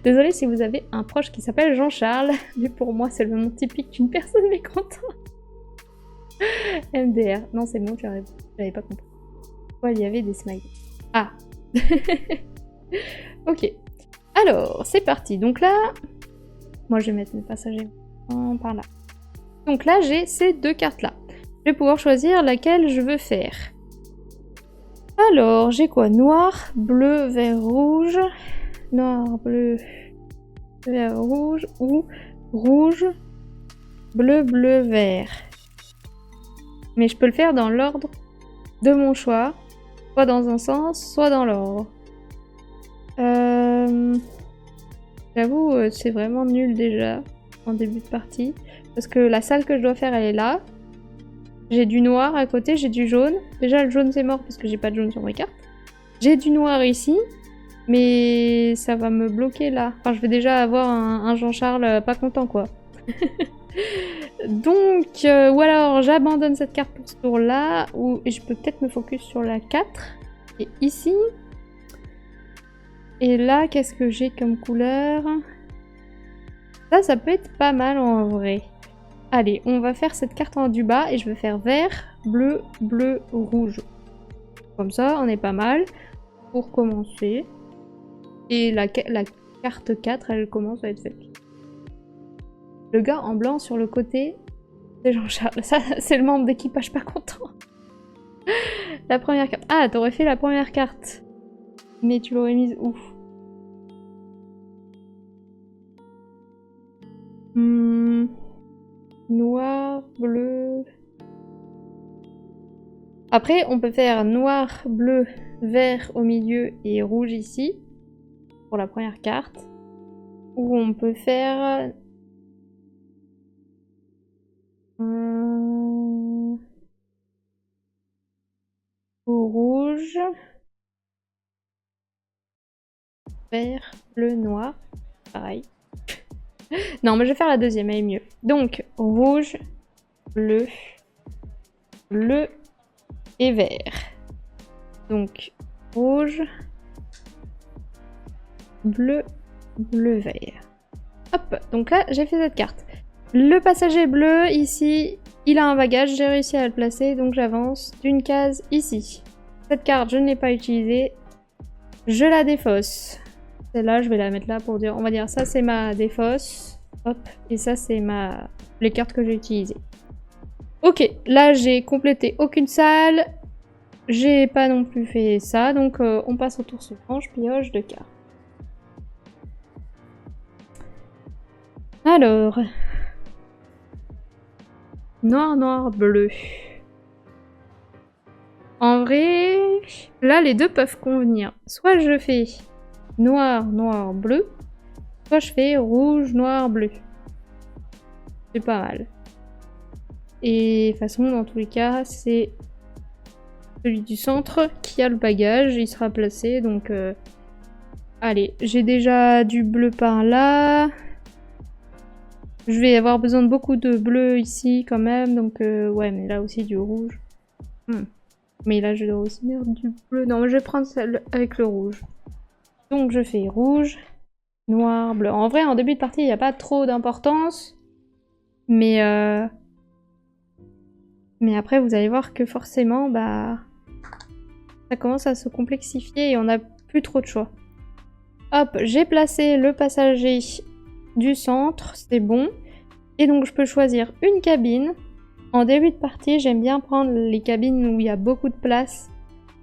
Speaker 1: Désolée si vous avez un proche qui s'appelle Jean-Charles, mais pour moi c'est le nom typique d'une personne mécontente. MDR. Non, c'est bon, j'avais pas compris. Pourquoi il y avait des smileys? Ah. Ok. Alors, c'est parti. Donc là, moi je vais mettre mes passagers par là. Donc là, j'ai ces 2 cartes-là. Je vais pouvoir choisir laquelle je veux faire. Alors, j'ai quoi? Noir, bleu, vert, rouge. Noir, bleu, vert, rouge. Ou rouge, bleu, bleu, vert. Mais je peux le faire dans l'ordre de mon choix. Soit dans un sens, soit dans l'ordre. J'avoue, c'est vraiment nul déjà en début de partie. Parce que la salle que je dois faire, elle est là. J'ai du noir à côté, j'ai du jaune. Déjà, le jaune, c'est mort parce que j'ai pas de jaune sur mes cartes. J'ai du noir ici. Mais ça va me bloquer là. Enfin, je vais déjà avoir un Jean-Charles pas content, quoi. Donc, ou alors j'abandonne cette carte pour ce tour-là. Ou je peux peut-être me focus sur la 4. Et ici... Et là, qu'est-ce que j'ai comme couleur? Ça peut être pas mal en vrai. Allez, on va faire cette carte en du bas et je vais faire vert, bleu, bleu, rouge. Comme ça, on est pas mal pour commencer. Et la carte 4, elle commence à être faite. Le gars en blanc sur le côté, c'est Jean-Charles. Ça, c'est le membre d'équipage pas content. La première carte. Ah, t'aurais fait la première carte. Mais tu l'aurais mise où? Noir, bleu... Après, on peut faire noir, bleu, vert au milieu et rouge ici. Pour la première carte. Ou on peut faire... rouge... Vert, bleu, noir. Pareil. Non, mais je vais faire la deuxième, elle est mieux. Donc, rouge, bleu, bleu et vert. Donc, rouge, bleu, bleu, vert. Hop, donc là, j'ai fait cette carte. Le passager bleu, ici, il a un bagage, j'ai réussi à le placer, donc j'avance d'une case ici. Cette carte, je ne l'ai pas utilisée. Je la défausse. Celle-là, je vais la mettre là pour dire, on va dire ça c'est ma défausse. Hop, et ça c'est les cartes que j'ai utilisées. Ok, là j'ai complété aucune salle. J'ai pas non plus fait ça, donc on passe au tour suivant, je pioche 2 cartes. Alors... Noir, noir, bleu. En vrai, là les deux peuvent convenir. Soit je fais... noir, noir, bleu. Soit je fais rouge, noir, bleu. C'est pas mal. Et de toute façon, dans tous les cas, c'est celui du centre qui a le bagage. Il sera placé, donc... Allez, j'ai déjà du bleu par là. Je vais avoir besoin de beaucoup de bleu ici quand même. Donc, ouais, mais là aussi du rouge. Mais là, je dois aussi mettre du bleu. Non, je vais prendre celle avec le rouge. Donc je fais rouge, noir, bleu. En vrai, en début de partie, il n'y a pas trop d'importance. Mais après, vous allez voir que forcément, bah... ça commence à se complexifier et on n'a plus trop de choix. Hop, j'ai placé le passager du centre, c'est bon. Et donc je peux choisir une cabine. En début de partie, j'aime bien prendre les cabines où il y a beaucoup de place.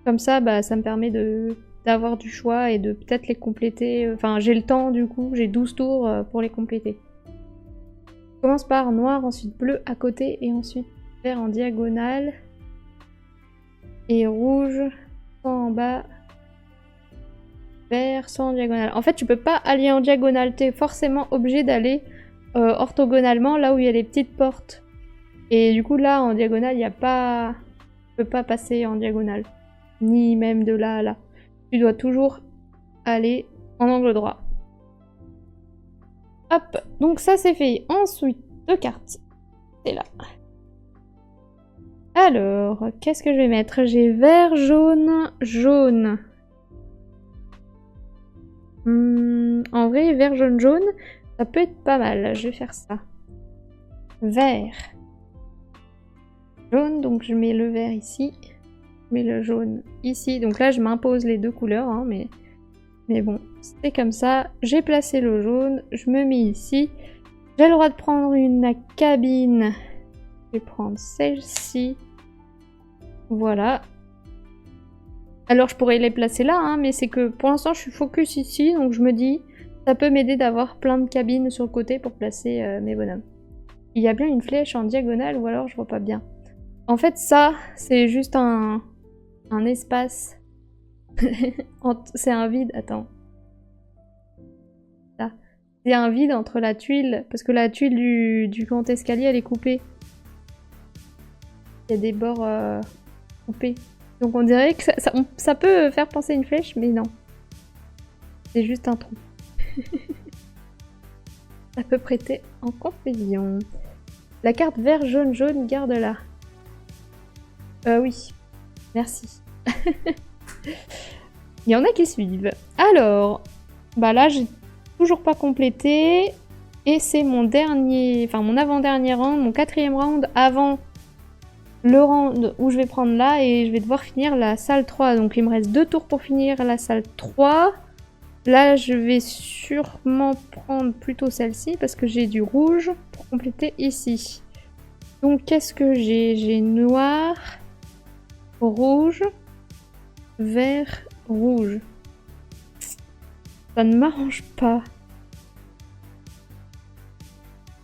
Speaker 1: Comme ça, bah, ça me permet d'avoir du choix et de peut-être les compléter. Enfin, j'ai le temps du coup, j'ai 12 tours pour les compléter. Je commence par noir, ensuite bleu à côté et ensuite vert en diagonale. Et rouge, soit en bas, vert, soit en diagonale. En fait, tu peux pas aller en diagonale, t'es forcément obligé d'aller orthogonalement là où il y a les petites portes. Et du coup, là, en diagonale, il n'y a pas... Tu peux pas passer en diagonale. Ni même de là à là. Tu dois toujours aller en angle droit. Hop, donc ça c'est fait. Ensuite, 2 cartes. C'est là. Alors, qu'est-ce que je vais mettre? J'ai vert, jaune, jaune. En vrai, vert, jaune, jaune, ça peut être pas mal. Je vais faire ça. Vert. Jaune, donc je mets le vert ici. Je mets le jaune ici. Donc là, je m'impose les deux couleurs, hein, mais bon, c'est comme ça. J'ai placé le jaune, je me mets ici. J'ai le droit de prendre une cabine. Je vais prendre celle-ci. Voilà. Alors je pourrais les placer là, hein, mais c'est que pour l'instant je suis focus ici, donc je me dis ça peut m'aider d'avoir plein de cabines sur le côté pour placer mes bonhommes. Il y a bien une flèche en diagonale ou alors je vois pas bien. En fait ça, c'est juste un espace. C'est un vide, attends. Là. C'est un vide entre la tuile, parce que la tuile du grand escalier elle est coupée. Il y a des bords coupés. Donc on dirait que ça peut faire penser à une flèche, mais non. C'est juste un trou. Ça peut prêter en confusion. La carte vert, jaune, jaune, garde-la. Oui. Merci. Il y en a qui suivent. Alors, bah là j'ai toujours pas complété. Et c'est mon dernier, enfin mon avant-dernier round, mon 4e round avant le round où je vais prendre là et je vais devoir finir la salle 3. Donc il me reste 2 tours pour finir la salle 3. Là je vais sûrement prendre plutôt celle-ci parce que j'ai du rouge pour compléter ici. Donc qu'est-ce que j'ai? J'ai noir, rouge, vert, rouge. Ça ne m'arrange pas.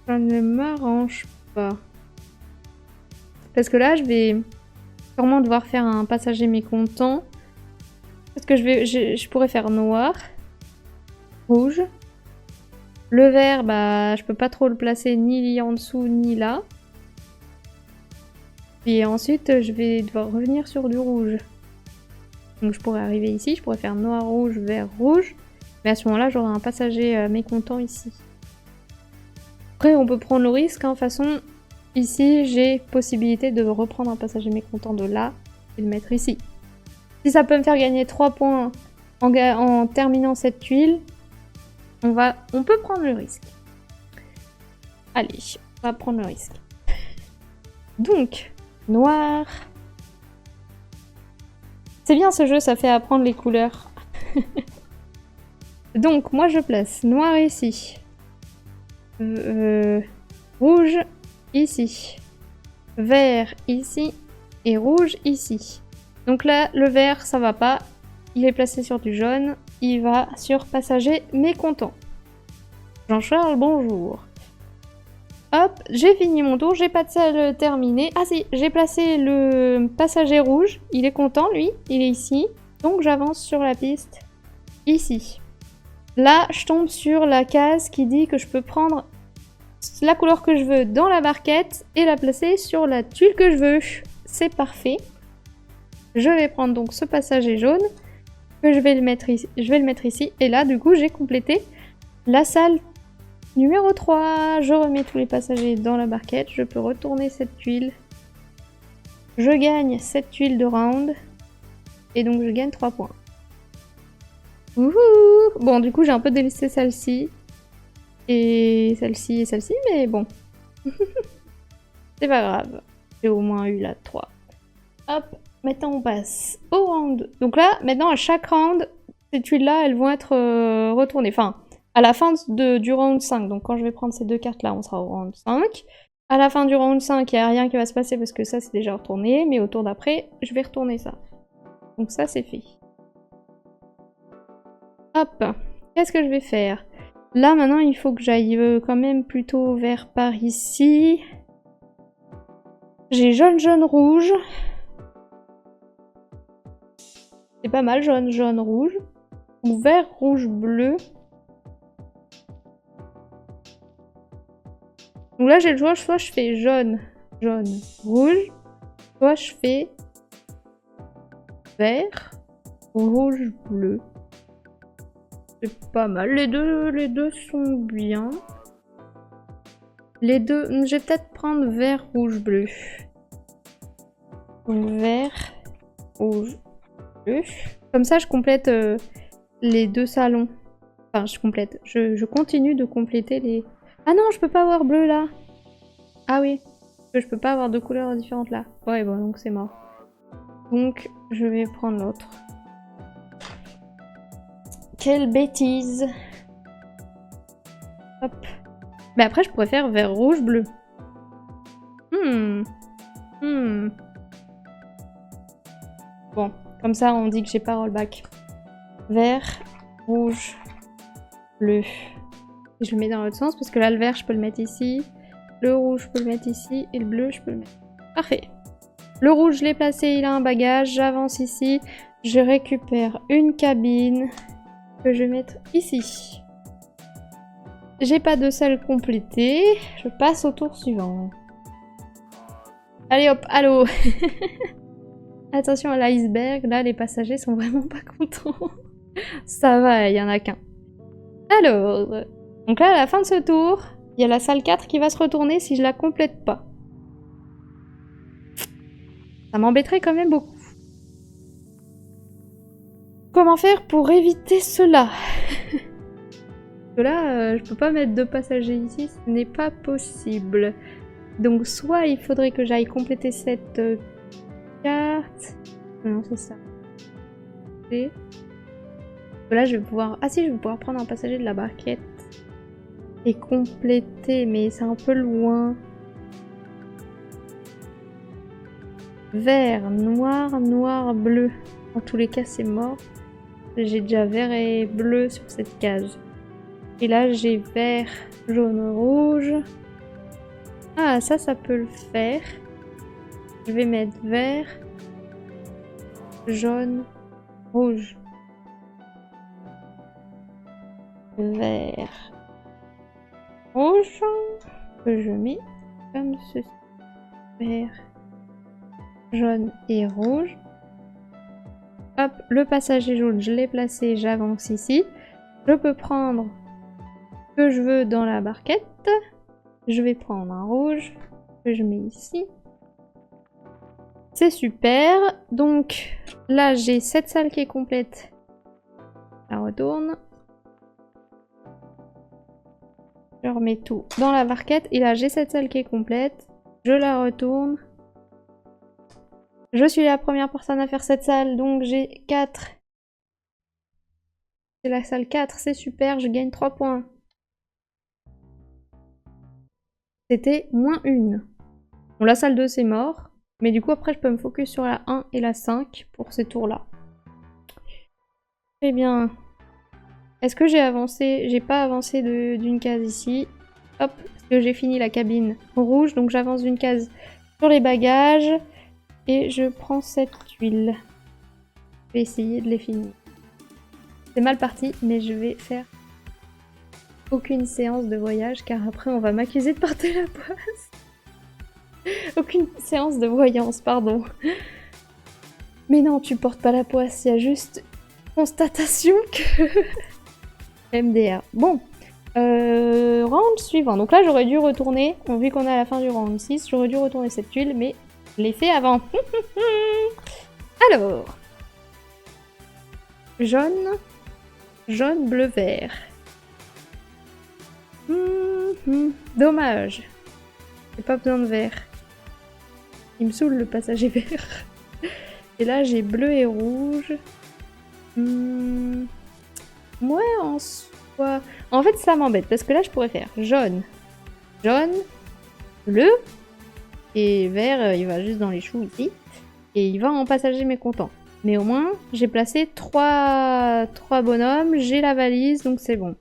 Speaker 1: Ça ne m'arrange pas. Parce que là, je vais sûrement devoir faire un passager mécontent. Parce que je pourrais faire noir, rouge. Le vert, bah, je peux pas trop le placer ni en dessous ni là. Et ensuite, je vais devoir revenir sur du rouge. Donc je pourrais arriver ici, je pourrais faire noir, rouge, vert, rouge. Mais à ce moment-là, j'aurai un passager mécontent ici. Après, on peut prendre le risque, hein. De toute façon, ici, j'ai possibilité de reprendre un passager mécontent de là et le mettre ici. Si ça peut me faire gagner 3 points en terminant cette tuile, on peut prendre le risque. Allez, on va prendre le risque. Donc, noir. C'est bien ce jeu, ça fait apprendre les couleurs. Donc, moi je place noir ici. Rouge ici. Vert ici. Et rouge ici. Donc là, le vert, ça va pas. Il est placé sur du jaune. Il va sur passager mécontent. Jean-Charles, bonjour. Hop, j'ai fini mon tour, j'ai pas de salle terminée. Ah si, j'ai placé le passager rouge. Il est content, lui. Il est ici. Donc j'avance sur la piste. Ici. Là, je tombe sur la case qui dit que je peux prendre la couleur que je veux dans la barquette et la placer sur la tuile que je veux. C'est parfait. Je vais prendre donc ce passager jaune que je vais le mettre ici. Et là, du coup, j'ai complété la salle numéro 3. Je remets tous les passagers dans la barquette. Je peux retourner cette tuile. Je gagne cette tuile de round. Et donc, je gagne 3 points. Wouhou! Bon, du coup, j'ai un peu délaissé celle-ci. Et celle-ci, mais bon. C'est pas grave. J'ai au moins eu la 3. Hop, maintenant on passe au round. Donc là, maintenant, à chaque round, ces tuiles-là, elles vont être retournées. Enfin, à la fin du round 5. Donc quand je vais prendre ces 2 cartes-là, on sera au round 5. À la fin du round 5, il n'y a rien qui va se passer parce que ça, c'est déjà retourné. Mais au tour d'après, je vais retourner ça. Donc ça, c'est fait. Hop, qu'est-ce que je vais faire? Là, maintenant, il faut que j'aille quand même plutôt vers par ici. J'ai jaune, jaune, rouge. C'est pas mal, jaune, jaune, rouge. Ou vert, rouge, bleu. Donc là, j'ai le choix, soit je fais jaune, jaune, rouge. Soit je fais vert, rouge, bleu. C'est pas mal. Les deux sont bien. Les deux... Je vais peut-être prendre vert, rouge, bleu. Donc vert, rouge, bleu. Comme ça, je complète les 2 salons. Enfin, je complète. Je continue de compléter les... Ah non, je peux pas avoir bleu là. Ah oui. Je peux pas avoir 2 couleurs différentes là. Ouais, bon, donc c'est mort. Donc, je vais prendre l'autre. Quelle bêtise! Hop. Mais après, je pourrais faire vert, rouge, bleu. Bon, quand Comme ça, on dit que j'ai pas rollback. Vert, rouge, bleu. Et je le mets dans l'autre sens parce que là, le vert, je peux le mettre ici. Le rouge, je peux le mettre ici. Et le bleu, je peux le mettre. Parfait. Le rouge, je l'ai placé, il a un bagage. J'avance ici. Je récupère une cabine que je vais mettre ici. J'ai pas de salle complétée. Je passe au tour suivant. Allez hop, allô. Attention à l'iceberg. Là, les passagers sont vraiment pas contents. Ça va, il y en a qu'un. Alors, donc là, à la fin de ce tour, il y a la salle 4 qui va se retourner si je la complète pas. Ça m'embêterait quand même beaucoup. Comment faire pour éviter cela? Là, je peux pas mettre 2 passagers ici, ce n'est pas possible. Donc soit il faudrait que j'aille compléter cette carte... Non, c'est ça. Et... Là, je vais pouvoir... Ah si, je vais pouvoir prendre un passager de la barquette. Et compléter, mais c'est un peu loin. Vert, noir, noir, bleu. En tous les cas, c'est mort. J'ai déjà vert et bleu sur cette case. Et là, j'ai vert, jaune, rouge. Ah, ça peut le faire. Je vais mettre vert, jaune, rouge. Vert, rouge. Que je mets comme ceci. Vert, jaune et rouge. Hop, le passager jaune, je l'ai placé, j'avance ici. Je peux prendre ce que je veux dans la barquette. Je vais prendre un rouge que je mets ici. C'est super. Donc là, j'ai cette salle qui est complète. Je la retourne. Je remets tout dans la barquette. Et là, j'ai cette salle qui est complète. Je la retourne. Je suis la première personne à faire cette salle, donc j'ai 4. C'est la salle 4, c'est super, je gagne 3 points. C'était -1. Bon, la salle 2, c'est mort. Mais du coup, après, je peux me focus sur la 1 et la 5 pour ces tours-là. Très bien. Est-ce que j'ai avancé? J'ai pas avancé d'une case ici. Hop, parce que j'ai fini la cabine rouge, donc j'avance d'une case sur les bagages. Et je prends cette tuile. Je vais essayer de les finir. C'est mal parti, mais je vais faire aucune séance de voyage, car après on va m'accuser de porter la poisse. Aucune séance de voyance, pardon. Mais non, tu portes pas la poisse, il y a juste constatation que... MDR. Bon, round suivant. Donc là, j'aurais dû retourner, vu qu'on est à la fin du round 6, j'aurais dû retourner cette tuile, mais je l'ai fait avant. Alors, jaune, jaune, bleu, vert. Dommage. J'ai pas besoin de vert. Il me saoule le passager vert. Et là, j'ai bleu et rouge. Ouais, en soi... En fait, ça m'embête, parce que là, je pourrais faire jaune, jaune, bleu, et vert, il va juste dans les choux ici. Et il va en passager mécontent. Mais au moins, j'ai placé 3 bonhommes, j'ai la valise, donc c'est bon.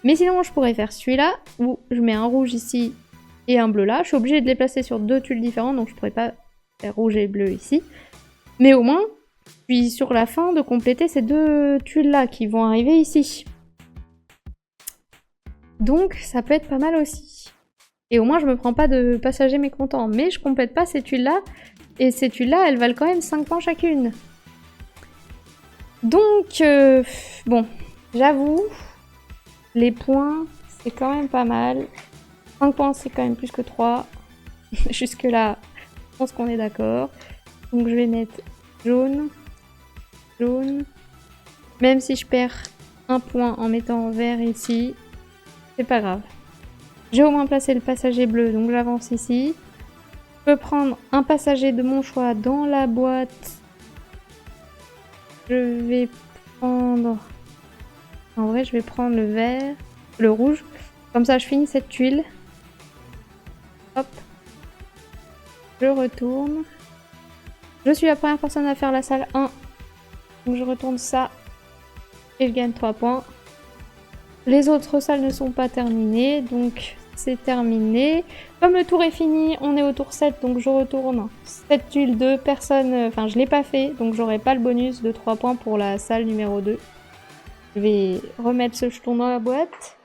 Speaker 1: Mais sinon, je pourrais faire celui-là, où je mets un rouge ici et un bleu là. Je suis obligée de les placer sur 2 tuiles différentes, donc je pourrais pas faire rouge et bleu ici. Mais au moins, je suis sur la fin de compléter ces 2 tuiles-là qui vont arriver ici. Donc, ça peut être pas mal aussi. Et au moins, je me prends pas de passagers mécontents. Mais je complète pas ces tuiles-là. Et ces tuiles-là, elles valent quand même 5 points chacune. Donc, bon, j'avoue, les points, c'est quand même pas mal. 5 points, c'est quand même plus que 3. Jusque-là, je pense qu'on est d'accord. Donc, je vais mettre jaune, jaune. Même si je perds un point en mettant vert ici, c'est pas grave. J'ai au moins placé le passager bleu, donc j'avance ici. Je peux prendre un passager de mon choix dans la boîte. Je vais prendre... En vrai, je vais prendre le vert, le rouge. Comme ça, je finis cette tuile. Hop. Je retourne. Je suis la première personne à faire la salle 1. Donc je retourne ça. Et je gagne 3 points. Les autres salles ne sont pas terminées, donc c'est terminé. Comme le tour est fini, on est au tour 7, donc je retourne 7 tuiles de personne. Enfin, je l'ai pas fait, donc j'aurai pas le bonus de 3 points pour la salle numéro 2. Je vais remettre ce jeton dans la boîte.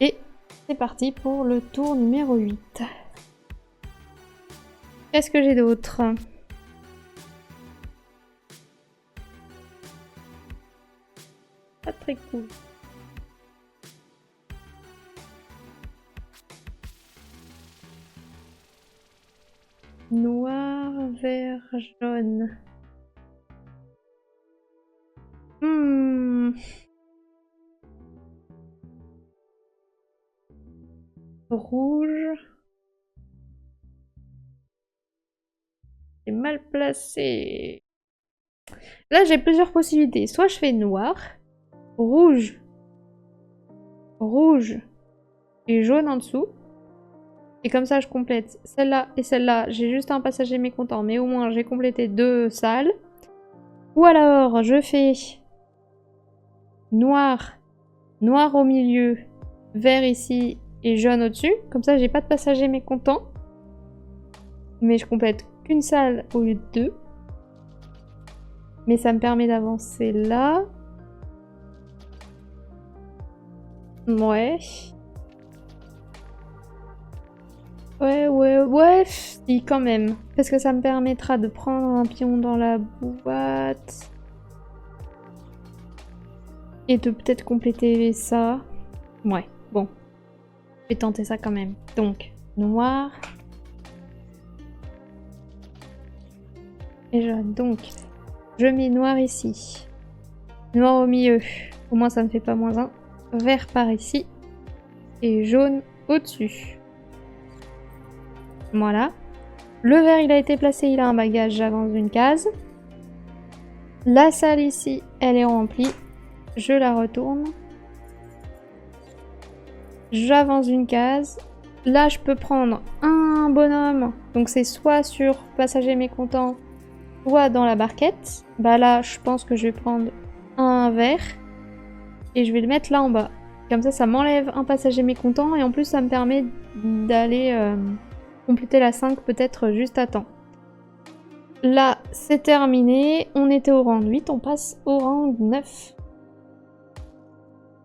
Speaker 1: Et c'est parti pour le tour numéro 8. Qu'est-ce que j'ai d'autre ? Pas très cool. Noir, vert, jaune. Rouge. C'est mal placé. Là, j'ai plusieurs possibilités. Soit je fais noir, rouge, rouge et jaune en dessous. Et comme ça, je complète celle-là et celle-là. J'ai juste un passager mécontent, mais au moins, j'ai complété 2 salles. Ou alors, je fais noir, noir au milieu, vert ici et jaune au-dessus. Comme ça, j'ai pas de passager mécontent. Mais je complète qu'une salle au lieu de 2. Mais ça me permet d'avancer là. Ouais. Ouais, si, quand même. Parce que ça me permettra de prendre un pion dans la boîte. Et de peut-être compléter ça. Ouais, bon. Je vais tenter ça quand même. Donc, noir. Et jaune. Donc, je mets noir ici. Noir au milieu. Au moins, ça me fait pas moins 1. Vert par ici. Et jaune au-dessus. Voilà. Le vert, il a été placé, il a un bagage, j'avance d'une case. La salle ici, elle est remplie. Je la retourne. J'avance d'une case. Là, je peux prendre un bonhomme. Donc c'est soit sur passager mécontent, soit dans la barquette. Bah là, je pense que je vais prendre un vert. Et je vais le mettre là en bas. Comme ça m'enlève un passager mécontent. Et en plus, ça me permet d'aller... compléter la 5 peut-être juste à temps. Là, c'est terminé. On était au round 8, on passe au round 9.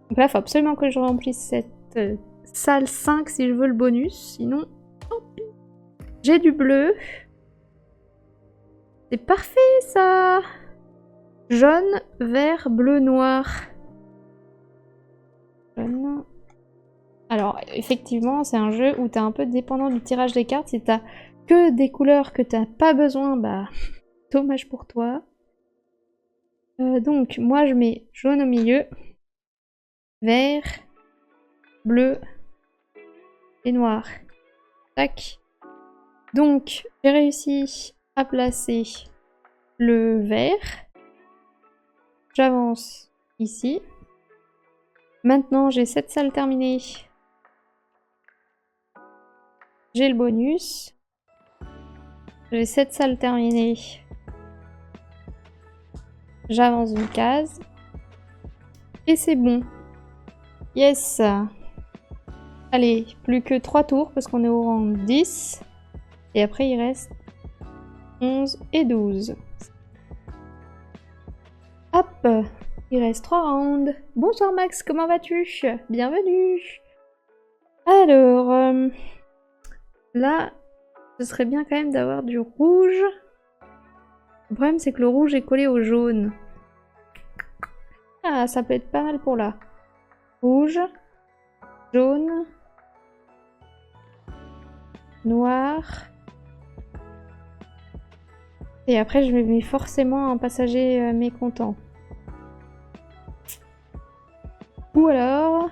Speaker 1: Donc là, il faut absolument que je remplisse cette salle 5 si je veux le bonus. Sinon, tant pis. J'ai du bleu. C'est parfait, ça! Jaune, vert, bleu, noir. Jaune... Alors, effectivement, c'est un jeu où t'es un peu dépendant du tirage des cartes. Si t'as que des couleurs que t'as pas besoin, bah, dommage pour toi. Donc, moi, je mets jaune au milieu, vert, bleu et noir. Tac. Donc, j'ai réussi à placer le vert. J'avance ici. Maintenant, j'ai 7 salles terminées. J'ai le bonus. J'ai 7 salles terminées. J'avance une case. Et c'est bon. Yes. Allez, plus que 3 tours parce qu'on est au rang 10. Et après, il reste 11 et 12. Hop, il reste 3 rounds. Bonsoir Max, comment vas-tu? Bienvenue. Alors, là, ce serait bien quand même d'avoir du rouge. Le problème, c'est que le rouge est collé au jaune. Ah, ça peut être pas mal pour là. Rouge, jaune, noir. Et après, je mets forcément un passager mécontent. Ou alors...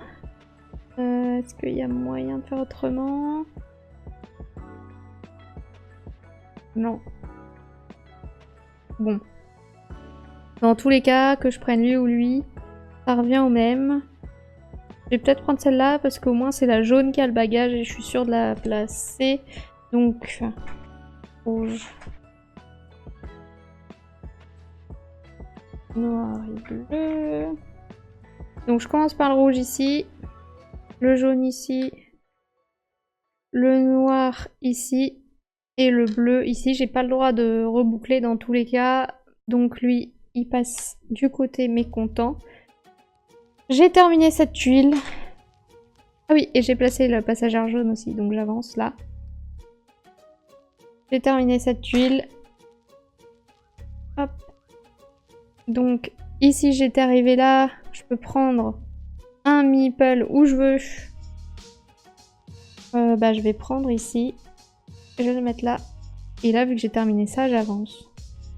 Speaker 1: est-ce qu'il y a moyen de faire autrement? Non. Bon. Dans tous les cas, que je prenne lui ou lui, ça revient au même. Je vais peut-être prendre celle-là parce qu'au moins c'est la jaune qui a le bagage et je suis sûre de la placer. Donc, rouge. Noir et bleu. Donc je commence par le rouge ici, le jaune ici, le noir ici et le bleu ici. J'ai pas le droit de reboucler dans tous les cas. Donc lui, il passe du côté mécontent. J'ai terminé cette tuile. Ah oui, et j'ai placé le passagère jaune aussi, donc j'avance là. J'ai terminé cette tuile. Hop. Donc ici j'étais arrivée là. Je peux prendre un meeple où je veux. Bah je vais prendre ici. Je vais le mettre là. Et là, vu que j'ai terminé ça, j'avance.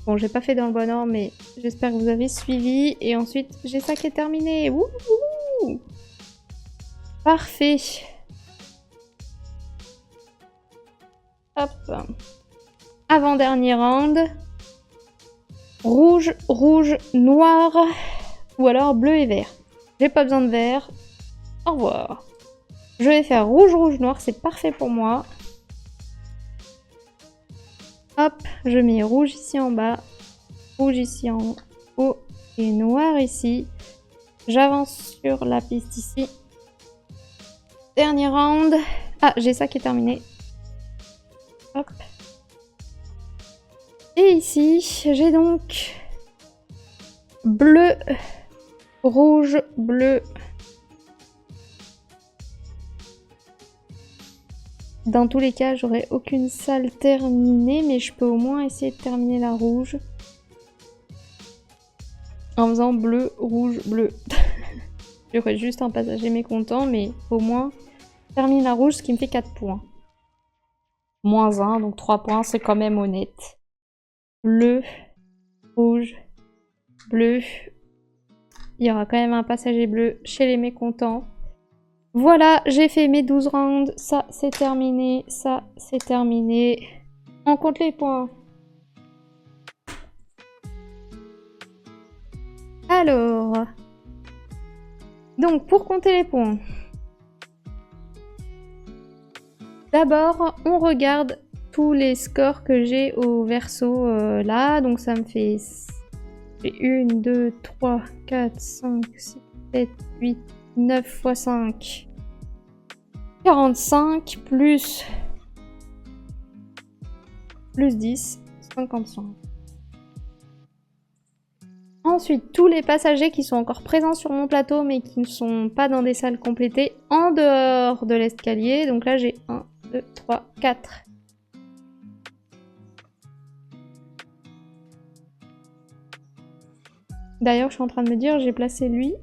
Speaker 1: Bon, j'ai pas fait dans le bon ordre, mais j'espère que vous avez suivi. Et ensuite, j'ai ça qui est terminé. Wouhou! Parfait. Hop. Avant-dernier round. Rouge, rouge, noir. Ou alors bleu et vert. J'ai pas besoin de vert. Au revoir. Je vais faire rouge, rouge, noir. C'est parfait pour moi. Hop, je mets rouge ici en bas, rouge ici en haut et noir ici. J'avance sur la piste ici. Dernier round. Ah, j'ai ça qui est terminé. Hop. Et ici, j'ai donc bleu, rouge, bleu. Dans tous les cas, j'aurai aucune salle terminée, mais je peux au moins essayer de terminer la rouge. En faisant bleu, rouge, bleu. J'aurai juste un passager mécontent, mais au moins terminer la rouge, ce qui me fait 4 points. Moins 1, donc 3 points, c'est quand même honnête. Bleu, rouge, bleu. Il y aura quand même un passager bleu chez les mécontents. Voilà, j'ai fait mes 12 rounds, ça c'est terminé, ça c'est terminé. On compte les points. Alors, donc pour compter les points, d'abord on regarde tous les scores que j'ai au verso là, donc ça me fait 1, 2, 3, 4, 5, 6, 7, 8, 9 x 5. 45 plus 10, 55. Ensuite, tous les passagers qui sont encore présents sur mon plateau mais qui ne sont pas dans des salles complétées en dehors de l'escalier. Donc là, j'ai 1, 2, 3, 4. D'ailleurs, je suis en train de me dire, j'ai placé lui.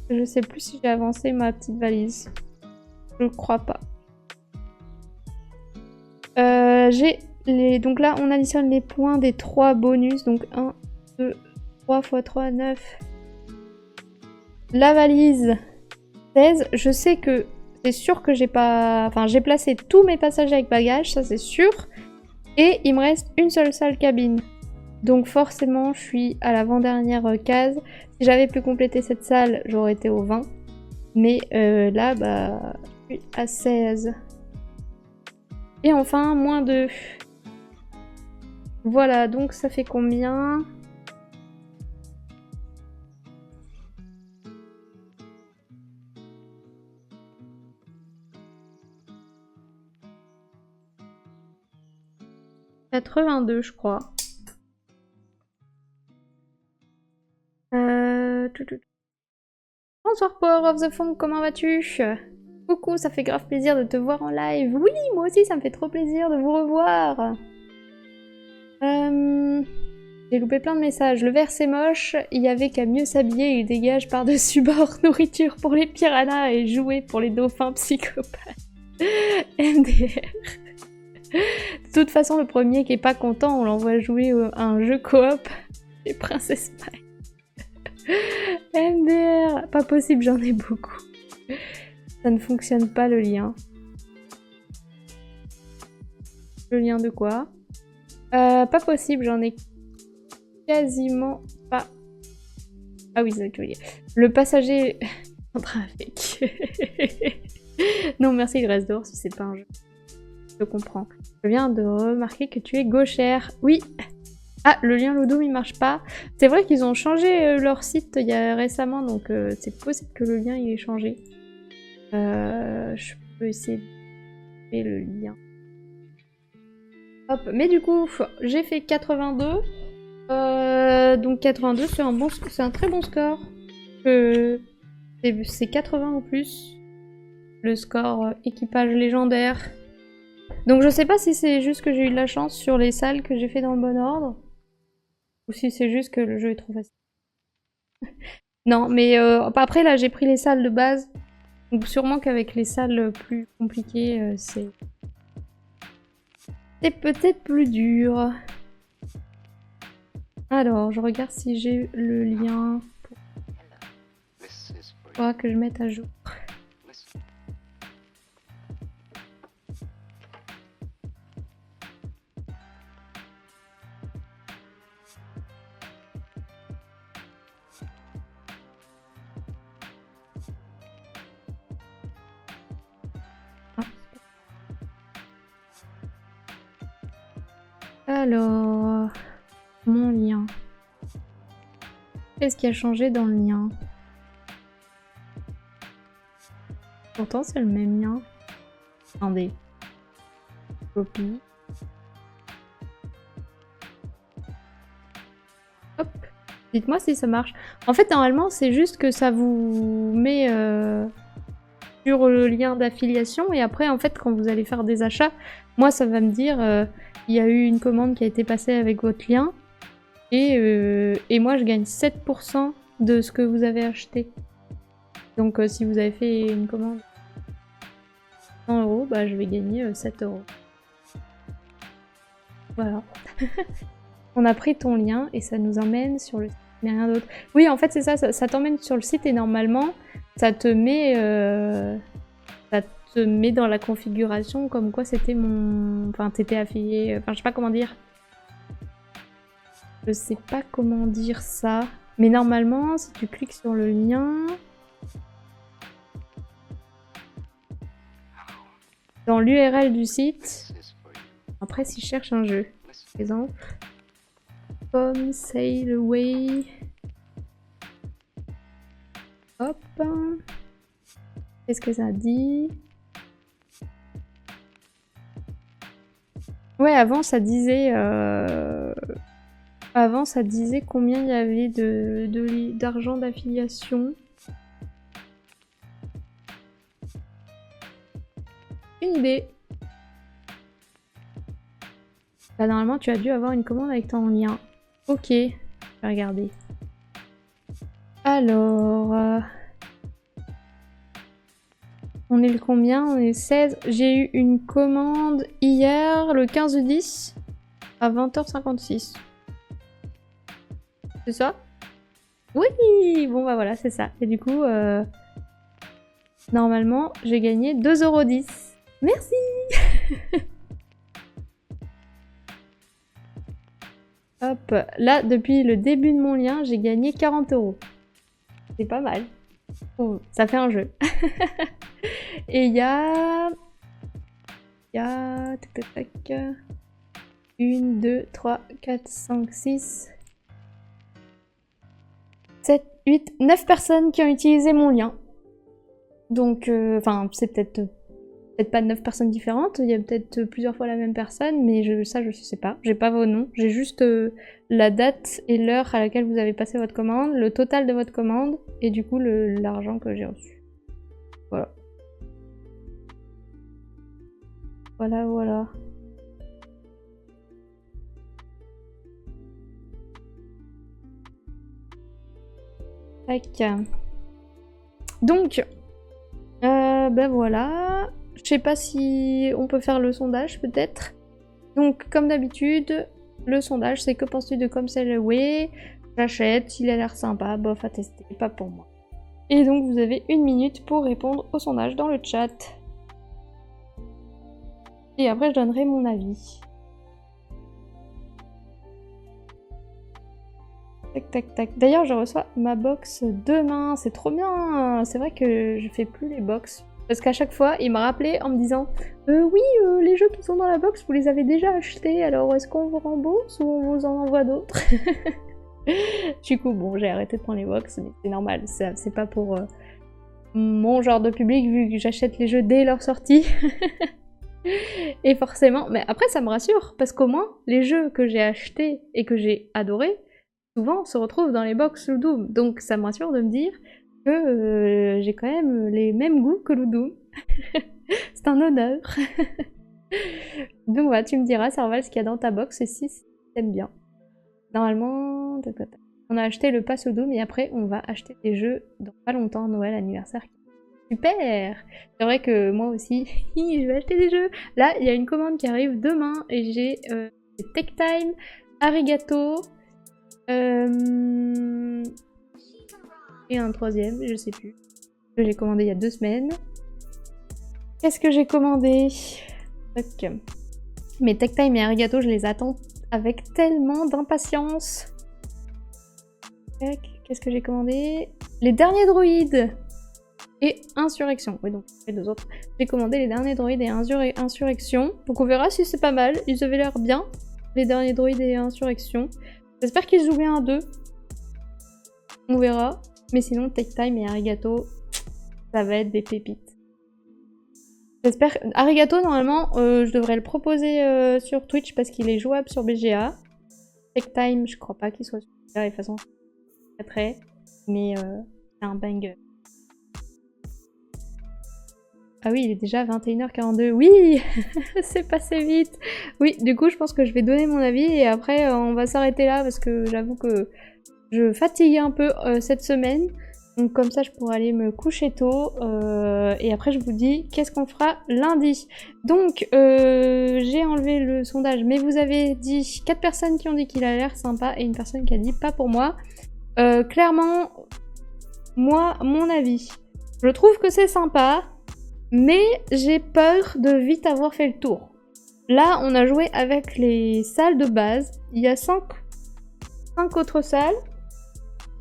Speaker 1: Je sais plus si j'ai avancé ma petite valise. Je crois pas. Donc là, on additionne les points des 3 bonus. Donc 1, 2, 3 x 3, 9. La valise, 16. Je sais que c'est sûr que j'ai pas... Enfin, j'ai placé tous mes passagers avec bagages, ça c'est sûr. Et il me reste une seule salle cabine. Donc forcément, je suis à l'avant-dernière case. Si j'avais pu compléter cette salle, j'aurais été au 20. Mais là, bah, je suis à 16. Et enfin, moins 2. Voilà, donc ça fait combien? « 82, je crois. Bonsoir Power of the Funk, comment vas-tu? Coucou, ça fait grave plaisir de te voir en live. Oui, moi aussi, ça me fait trop plaisir de vous revoir. J'ai loupé plein de messages. Le vert c'est moche, il y avait qu'à mieux s'habiller, il dégage par-dessus bord, nourriture pour les piranhas et jouer pour les dauphins psychopathes. MDR. De toute façon, le premier qui est pas content, on l'envoie jouer à un jeu coop. Les Princess Pie. MDR. Pas possible, j'en ai beaucoup. Ça ne fonctionne pas le lien. Le lien de quoi? Pas possible, j'en ai quasiment pas. Ah oui, c'est ça que je veux dire. Le passager en train avec. Non, merci, il reste dehors si c'est pas un jeu. Je comprends. Je viens de remarquer que tu es gauchère. Oui, Ah, le lien Ludum il marche pas. C'est vrai qu'ils ont changé leur site il y a récemment, donc c'est possible que le lien il ait changé. Je peux essayer de faire le lien. Hop, mais du coup, j'ai fait 82. Donc 82, c'est un très bon score. C'est 80 ou plus. Le score équipage légendaire. Donc je sais pas si c'est juste que j'ai eu de la chance sur les salles que j'ai fait dans le bon ordre. Ou si c'est juste que le jeu est trop facile. Non, mais après là j'ai pris les salles de base. Donc sûrement qu'avec les salles plus compliquées, c'est peut-être plus dur. Alors, je regarde si j'ai le lien. Faudra que je mette à jour. Alors, mon lien. Qu'est-ce qui a changé dans le lien? Pourtant, c'est le même lien. Attendez. Copie. Hop. Dites-moi si ça marche. En fait, normalement, c'est juste que ça vous met sur le lien d'affiliation. Et après, en fait, quand vous allez faire des achats, moi, ça va me dire il y a eu une commande qui a été passée avec votre lien. Et moi, je gagne 7% de ce que vous avez acheté. Donc, si vous avez fait une commande 100 €, bah, je vais gagner 7 €. Voilà. On a pris ton lien et ça nous emmène sur le site, mais rien d'autre. Oui, en fait, c'est ça, ça t'emmène sur le site et normalement, ça te met dans la configuration comme quoi c'était mon... Enfin, t'étais affilié... Enfin, je sais pas comment dire. Je sais pas comment dire ça. Mais normalement, si tu cliques sur le lien... Dans l'URL du site... Après, si je cherche un jeu, par exemple... Come Sail Away... Hop... Qu'est-ce que ça dit? Ouais, avant ça disait... Avant ça disait combien il y avait d'argent d'affiliation. Une idée. Là, normalement, tu as dû avoir une commande avec ton lien. Ok, je vais regarder. Alors... On est le combien? On est le 16. J'ai eu une commande hier, le 15 du 10, à 20h56. C'est ça? Oui! Bon bah voilà, c'est ça. Et du coup, normalement, j'ai gagné 2,10 €. Merci! Hop, là, depuis le début de mon lien, j'ai gagné 40 €. C'est pas mal. Oh, ça fait un jeu. Et il y a... Tac, tac, tac. 1, 2, 3, 4, 5, 6... 7, 8, 9 personnes qui ont utilisé mon lien. Donc, enfin, c'est peut-être pas 9 personnes différentes, il y a peut-être plusieurs fois la même personne, mais ça, je sais pas. J'ai pas vos noms, j'ai juste la date et l'heure à laquelle vous avez passé votre commande, le total de votre commande, et du coup, l'argent que j'ai reçu. Voilà. Voilà, voilà. Tac. Donc, ben voilà. Je sais pas si on peut faire le sondage, peut-être. Donc, comme d'habitude, le sondage, c'est que penses-tu de Come Sail Away? J'achète, il a l'air sympa, bof à tester, pas pour moi. Et donc, vous avez 1 minute pour répondre au sondage dans le chat. Et après, je donnerai mon avis. Tac, tac, tac. D'ailleurs, je reçois ma box demain. C'est trop bien. C'est vrai que je fais plus les box. Parce qu'à chaque fois, il m'a rappelé en me disant oui, les jeux qui sont dans la box, vous les avez déjà achetés, alors est-ce qu'on vous rembourse ou on vous en envoie d'autres? Du coup, bon, j'ai arrêté de prendre les box, mais c'est normal, c'est pas pour mon genre de public, vu que j'achète les jeux dès leur sortie. Et forcément, mais après ça me rassure, parce qu'au moins, les jeux que j'ai achetés et que j'ai adorés, souvent se retrouvent dans les box Ludum. Donc ça me rassure de me dire que j'ai quand même les mêmes goûts que Ludum. C'est un honneur. Donc voilà, tu me diras, Serval, ce qu'il y a dans ta box et si t'aimes bien. Normalement, on a acheté le pass Ludum et après on va acheter des jeux dans pas longtemps, Noël, anniversaire. Super! C'est vrai que moi aussi, je vais acheter des jeux. Là, il y a une commande qui arrive demain et j'ai Tech Time, Arigato, et un troisième, je sais plus. Que j'ai commandé il y a 2 semaines. Qu'est-ce que j'ai commandé? Ok. Mais Tech Time et Arigato, je les attends avec tellement d'impatience. Qu'est-ce que j'ai commandé? Les derniers droïdes! Et Insurrection. Oui, donc les 2 autres. J'ai commandé les derniers droïdes et Insurrection. Donc on verra si c'est pas mal. Ils avaient l'air bien, les derniers droïdes et Insurrection. J'espère qu'ils jouent bien à 2. On verra. Mais sinon, Tech Time et Arigato, ça va être des pépites. J'espère. Arigato, normalement, je devrais le proposer sur Twitch parce qu'il est jouable sur BGA. Tech Time, je crois pas qu'il soit sur BGA. De toute façon, c'est très. Mais c'est un banger. Ah oui, il est déjà 21h42. Oui, c'est passé vite. Oui, du coup, je pense que je vais donner mon avis et après, on va s'arrêter là parce que j'avoue que je fatigue un peu cette semaine. Donc comme ça, je pourrai aller me coucher tôt. Et après, je vous dis qu'est-ce qu'on fera lundi. Donc, j'ai enlevé le sondage, mais vous avez dit 4 personnes qui ont dit qu'il a l'air sympa et une personne qui a dit pas pour moi. Clairement, moi, mon avis, je trouve que c'est sympa. Mais j'ai peur de vite avoir fait le tour. Là, on a joué avec les salles de base. Il y a 5 autres salles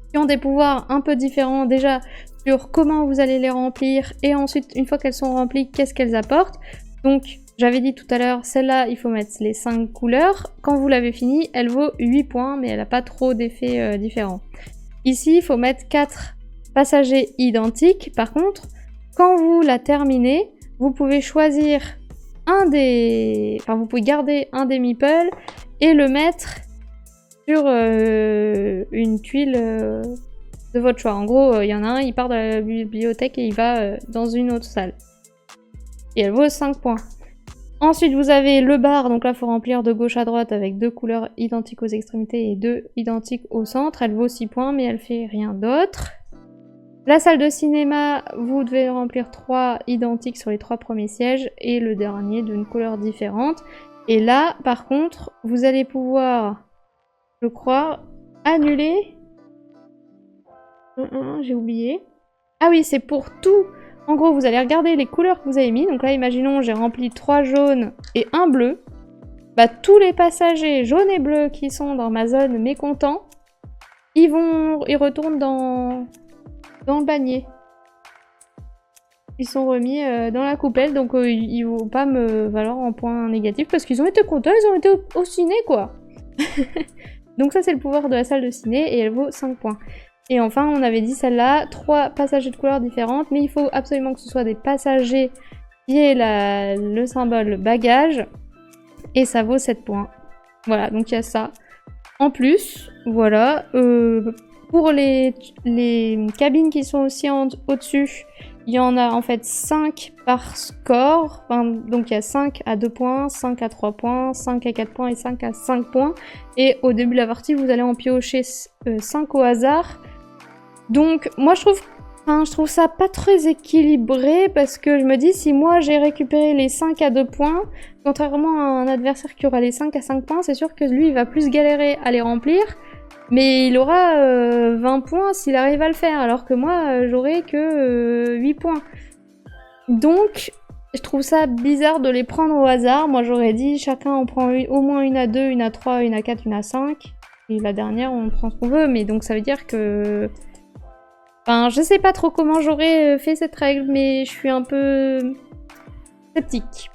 Speaker 1: qui ont des pouvoirs un peu différents déjà sur comment vous allez les remplir et ensuite, une fois qu'elles sont remplies, qu'est-ce qu'elles apportent. Donc, j'avais dit tout à l'heure, celle-là, il faut mettre les 5 couleurs. Quand vous l'avez finie, elle vaut 8 points, mais elle n'a pas trop d'effets différents. Ici, il faut mettre 4 passagers identiques. Par contre, quand vous la terminez, vous pouvez choisir vous pouvez garder un des meeples et le mettre sur une tuile de votre choix. En gros, il y en a un, il part de la bibliothèque et il va dans une autre salle. Et elle vaut 5 points. Ensuite, vous avez le bar, donc là, il faut remplir de gauche à droite avec 2 couleurs identiques aux extrémités et 2 identiques au centre. Elle vaut 6 points, mais elle fait rien d'autre. La salle de cinéma, vous devez remplir 3 identiques sur les 3 premiers sièges et le dernier d'une couleur différente. Et là, par contre, vous allez pouvoir, je crois, annuler... J'ai oublié. Ah oui, c'est pour tout. En gros, vous allez regarder les couleurs que vous avez mis. Donc là, imaginons, j'ai rempli 3 jaunes et 1 bleu. Bah, tous les passagers jaunes et bleus qui sont dans ma zone mécontents, ils retournent dans le panier. Ils sont remis dans la coupelle, donc ils vont pas me valoir en points négatifs parce qu'ils ont été contents, ils ont été au ciné, quoi. Donc ça, c'est le pouvoir de la salle de ciné et elle vaut 5 points. Et enfin, on avait dit celle-là, 3 passagers de couleurs différentes, mais il faut absolument que ce soit des passagers qui aient le symbole bagage et ça vaut 7 points. Voilà, donc il y a ça. En plus, voilà, pour les cabines qui sont aussi au-dessus, il y en a en fait 5 par score. Enfin, donc il y a 5 à 2 points, 5 à 3 points, 5 à 4 points et 5 à 5 points. Et au début de la partie, vous allez en piocher 5 au hasard. Donc moi je trouve ça pas très équilibré parce que je me dis si moi j'ai récupéré les 5 à 2 points, contrairement à un adversaire qui aura les 5 à 5 points, c'est sûr que lui il va plus galérer à les remplir. Mais il aura 20 points s'il arrive à le faire, alors que moi, j'aurai que 8 points. Donc, je trouve ça bizarre de les prendre au hasard. Moi, j'aurais dit, chacun en prend au moins une à 2, une à 3, une à 4, une à 5. Et la dernière, on prend ce qu'on veut. Mais donc, ça veut dire que Enfin, je sais pas trop comment j'aurais fait cette règle, mais je suis un peu sceptique.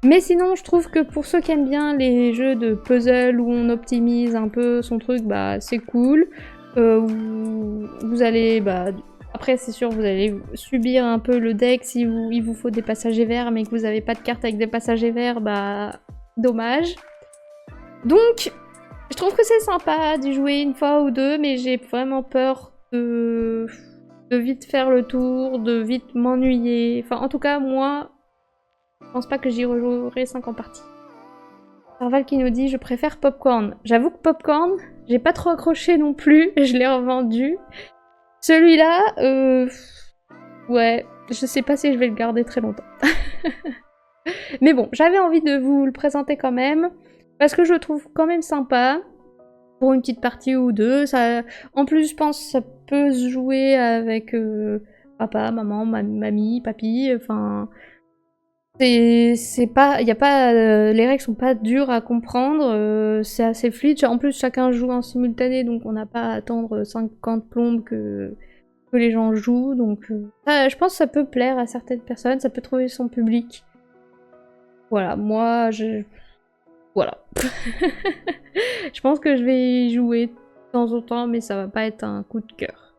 Speaker 1: Mais sinon, je trouve que pour ceux qui aiment bien les jeux de puzzle où on optimise un peu son truc, bah c'est cool. Vous allez, bah, après c'est sûr, vous allez subir un peu le deck si il vous faut des passagers verts, mais que vous n'avez pas de carte avec des passagers verts, bah dommage. Donc, je trouve que c'est sympa d'y jouer une fois ou deux, mais j'ai vraiment peur de vite faire le tour, de vite m'ennuyer. Enfin, en tout cas, moi, je pense pas que j'y rejouerai 5 en partie. Sarval qui nous dit « Je préfère Popcorn ». J'avoue que Popcorn, j'ai pas trop accroché non plus, je l'ai revendu. Celui-là, ouais, je sais pas si je vais le garder très longtemps. Mais bon, j'avais envie de vous le présenter quand même, parce que je le trouve quand même sympa. Pour une petite partie ou deux, ça... En plus, je pense que ça peut se jouer avec papa, maman, mamie, papy, enfin... C'est pas... Y a pas les règles sont pas dures à comprendre, c'est assez fluide. En plus, chacun joue en simultané, donc on n'a pas à attendre 50 plombes que les gens jouent. Donc, je pense que ça peut plaire à certaines personnes, ça peut trouver son public. Voilà, moi, voilà. Je pense que je vais y jouer de temps en temps, mais ça va pas être un coup de cœur.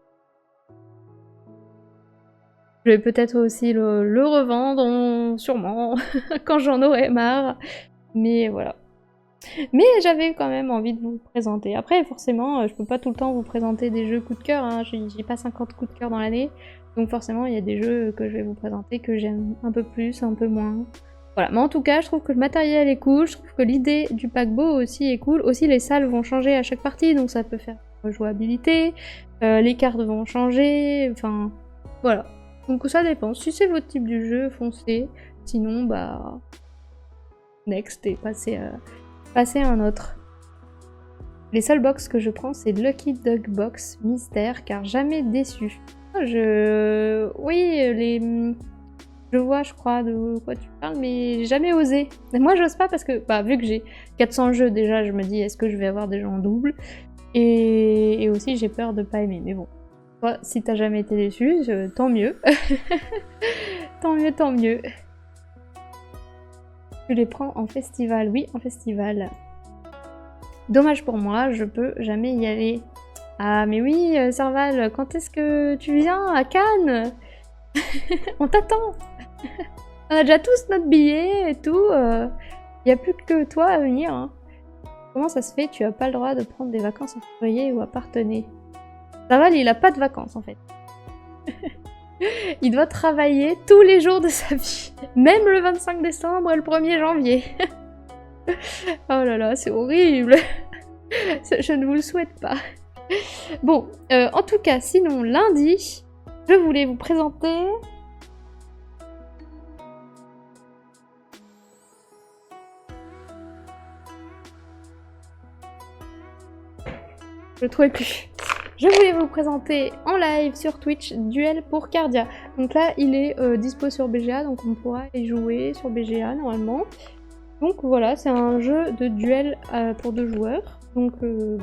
Speaker 1: Je vais peut-être aussi le revendre, sûrement, quand j'en aurai marre. Mais voilà. Mais j'avais quand même envie de vous présenter. Après, forcément, je peux pas tout le temps vous présenter des jeux coup de cœur. Hein. J'ai pas 50 coups de cœur dans l'année. Donc forcément, il y a des jeux que je vais vous présenter que j'aime un peu plus, un peu moins. Voilà, mais en tout cas, je trouve que le matériel est cool, je trouve que l'idée du paquebot aussi est cool. Aussi, les salles vont changer à chaque partie, donc ça peut faire rejouabilité. Les cartes vont changer, enfin, voilà. Donc ça dépend. Si c'est votre type de jeu, foncez. Sinon, bah, next et passez à un autre. Les seules box que je prends, c'est Lucky Dog Box Mystère, car jamais déçu. Oui, je vois, je crois, de quoi tu parles, mais j'ai jamais osé. Moi, j'ose pas parce que, bah, vu que j'ai 400 jeux déjà, je me dis, est-ce que je vais avoir des jeux en double? Et aussi, j'ai peur de pas aimer. Mais bon, toi, si t'as jamais été déçu, tant mieux. Tant mieux, tant mieux. Tu les prends en festival? Oui, en festival. Dommage pour moi, je peux jamais y aller. Ah, mais oui, Serval, quand est-ce que tu viens à Cannes? On t'attend. On a déjà tous notre billet et tout. Y a plus que toi à venir. Hein. Comment ça se fait? Tu as pas le droit de prendre des vacances en février ou à Parthenay? Serval, il a pas de vacances en fait. Il doit travailler tous les jours de sa vie. Même le 25 décembre et le 1er janvier. Oh là là, c'est horrible. Je ne vous le souhaite pas. Bon, en tout cas, sinon, lundi, je voulais vous présenter... Je le trouvais plus. Je voulais vous présenter en live sur Twitch Duel pour Cardia. Donc là, il est dispo sur BGA, donc on pourra y jouer sur BGA normalement. Donc voilà, c'est un jeu de duel pour 2 joueurs. Donc 2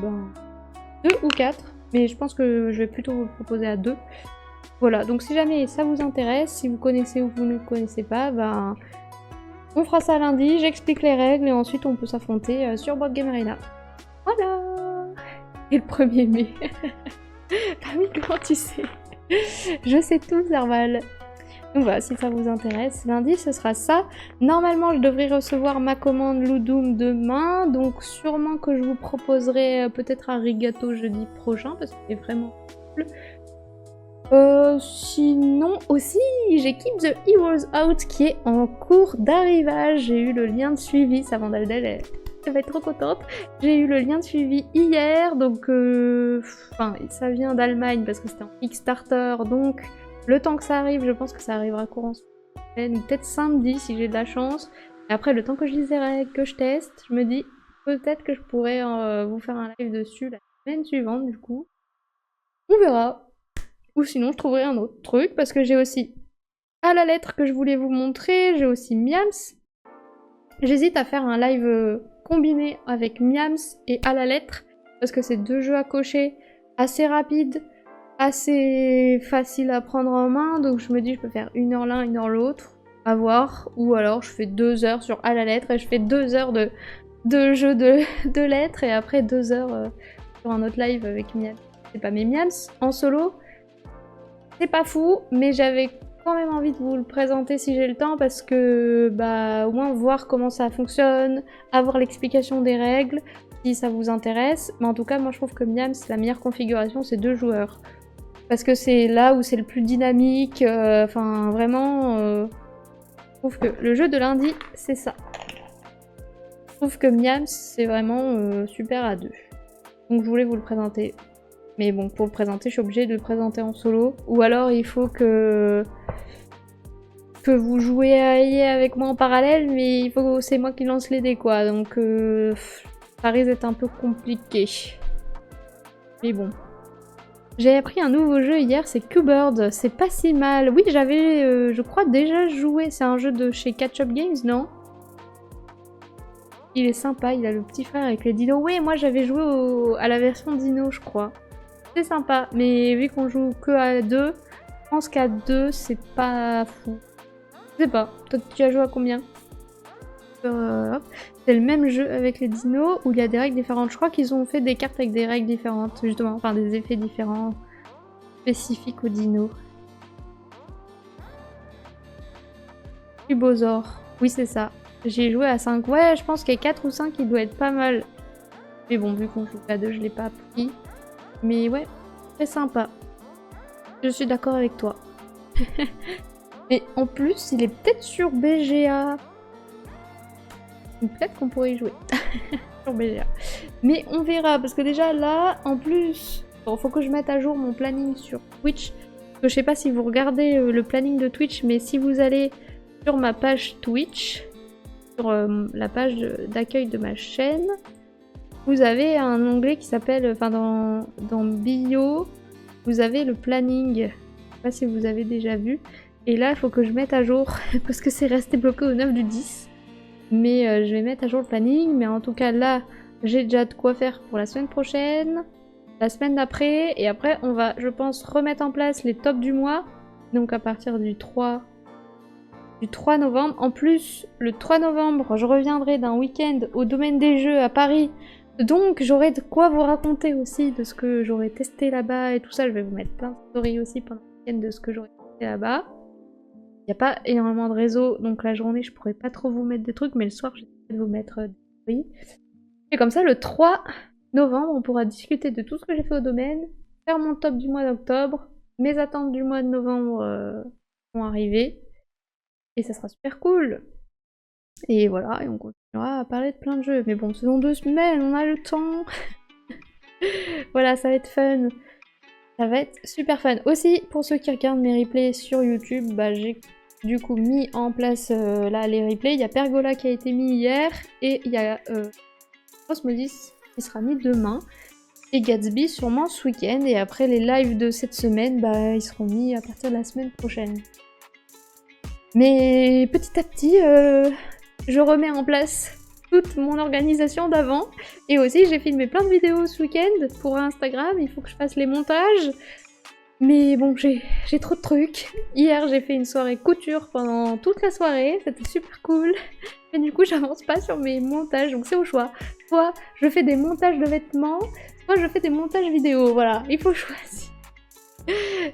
Speaker 1: ou 4, mais je pense que je vais plutôt vous le proposer à 2. Voilà, donc si jamais ça vous intéresse, si vous connaissez ou vous ne connaissez pas, ben on fera ça lundi, j'explique les règles et ensuite on peut s'affronter sur Board Game Arena. Voilà. Et le 1er mai. Bah oui, comment tu sais? Je sais tout, Serval. Donc voilà, si ça vous intéresse, lundi ce sera ça. Normalement, je devrais recevoir ma commande Ludum demain, donc sûrement que je vous proposerai peut-être un rigato jeudi prochain, parce que c'est vraiment cool. Sinon aussi, j'ai Keep the Heroes Out qui est en cours d'arrivage. J'ai eu le lien de suivi, ça Vandaldel, elle va être trop contente. J'ai eu le lien de suivi hier, donc ça vient d'Allemagne parce que c'était en Kickstarter, donc le temps que ça arrive, je pense que ça arrivera courant semaine, ou peut-être samedi si j'ai de la chance. Et après, le temps que je lise les règles, que je teste, je me dis peut-être que je pourrais vous faire un live dessus la semaine suivante du coup. On verra. Ou sinon, je trouverai un autre truc, parce que j'ai aussi à la lettre que je voulais vous montrer, j'ai aussi Miams. J'hésite à faire un live combiné avec Miams et à la lettre, parce que c'est 2 jeux à cocher assez rapides, assez facile à prendre en main, donc je me dis je peux faire 1 heure l'un, 1 heure l'autre, à voir, ou alors je fais 2 heures sur à la lettre et je fais 2 heures de jeu de lettres et après 2 heures sur un autre live avec Miams. C'est pas mes Miams en solo, c'est pas fou, mais j'avais quand même envie de vous le présenter si j'ai le temps parce que bah au moins voir comment ça fonctionne, avoir l'explication des règles si ça vous intéresse, mais en tout cas moi je trouve que Miams la meilleure configuration c'est 2 joueurs. Parce que c'est là où c'est le plus dynamique, enfin vraiment, je trouve que le jeu de lundi, c'est ça. Je trouve que Miams, c'est vraiment super à 2. Donc je voulais vous le présenter. Mais bon, pour le présenter, je suis obligée de le présenter en solo. Ou alors il faut que vous jouiez avec moi en parallèle, mais il faut que c'est moi qui lance les dés, quoi. Donc ça risque d'être un peu compliqué. Mais bon. J'ai appris un nouveau jeu hier, c'est Q-Bird, c'est pas si mal. Oui, j'avais, je crois, déjà joué. C'est un jeu de chez Catch Up Games, non? Il est sympa, il a le petit frère avec les dinos. Oui, moi j'avais joué à la version dino, je crois. C'est sympa, mais vu qu'on joue que à 2, je pense qu'à 2, c'est pas fou. Je sais pas, toi tu as joué à combien? C'est le même jeu avec les dinos où il y a des règles différentes. Je crois qu'ils ont fait des cartes avec des règles différentes, justement, enfin des effets différents spécifiques aux dinos. Cubosaur, oui c'est ça. J'ai joué à 5. Ouais, je pense qu'à 4 ou 5 il doit être pas mal. Mais bon, vu qu'on joue à 2, je l'ai pas appris. Mais ouais, très sympa. Je suis d'accord avec toi. Mais en plus, il est peut-être sur BGA. Peut-être qu'on pourrait y jouer sur BGA. Mais on verra, parce que déjà là, en plus, bon, faut que je mette à jour mon planning sur Twitch. Parce que je sais pas si vous regardez le planning de Twitch, mais si vous allez sur ma page Twitch, sur la page d'accueil de ma chaîne, vous avez un onglet qui s'appelle, enfin dans Bio, vous avez le planning. Je sais pas si vous avez déjà vu. Et là, il faut que je mette à jour, parce que c'est resté bloqué au 9 du 10. Mais je vais mettre à jour le planning, mais en tout cas là, j'ai déjà de quoi faire pour la semaine prochaine, la semaine d'après, et après on va, je pense, remettre en place les tops du mois, donc à partir du 3 novembre. En plus, le 3 novembre, je reviendrai d'un week-end au domaine des jeux à Paris, donc j'aurai de quoi vous raconter aussi de ce que j'aurai testé là-bas et tout ça. Je vais vous mettre plein de stories aussi pendant le week-end de ce que j'aurai testé là-bas. Il n'y a pas énormément de réseau, donc la journée je pourrais pas trop vous mettre des trucs, mais le soir j'essaie de vous mettre des stories. Et comme ça, le 3 novembre, on pourra discuter de tout ce que j'ai fait au domaine, faire mon top du mois d'octobre, mes attentes du mois de novembre vont arriver, et ça sera super cool. Et voilà, et on continuera à parler de plein de jeux. Mais bon, c'est dans 2 semaines, on a le temps. Voilà, ça va être fun. Ça va être super fun. Aussi, pour ceux qui regardent mes replays sur YouTube, bah, j'ai du coup mis en place là les replays. Il y a Pergola qui a été mis hier, et il y a Osmosis qui sera mis demain, et Gatsby sûrement ce week-end, et après les lives de cette semaine, bah, ils seront mis à partir de la semaine prochaine. Mais petit à petit, je remets en place toute mon organisation d'avant. Et aussi, j'ai filmé plein de vidéos ce week-end pour Instagram. Il faut que je fasse les montages. Mais bon, j'ai trop de trucs. Hier, j'ai fait une soirée couture pendant toute la soirée. C'était super cool. Mais du coup, j'avance pas sur mes montages. Donc c'est au choix. Soit je fais des montages de vêtements, soit je fais des montages vidéo. Voilà, il faut choisir.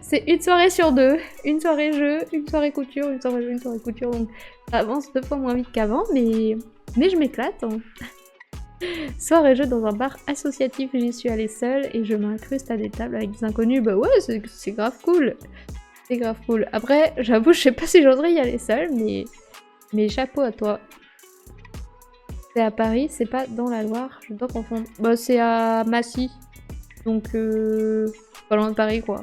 Speaker 1: C'est une soirée sur 2, une soirée jeu, une soirée couture, une soirée jeu, une soirée couture, donc ça avance 2 fois moins vite qu'avant, mais je m'éclate. Hein. Soirée jeu dans un bar associatif, j'y suis allée seule et je m'incruste à des tables avec des inconnus, bah ouais, c'est grave cool. C'est grave cool. Après, j'avoue, je sais pas si j'oserais y aller seule, mais chapeau à toi. C'est à Paris, c'est pas dans la Loire, je dois confondre. Bah c'est à Massy, donc pas loin de Paris quoi.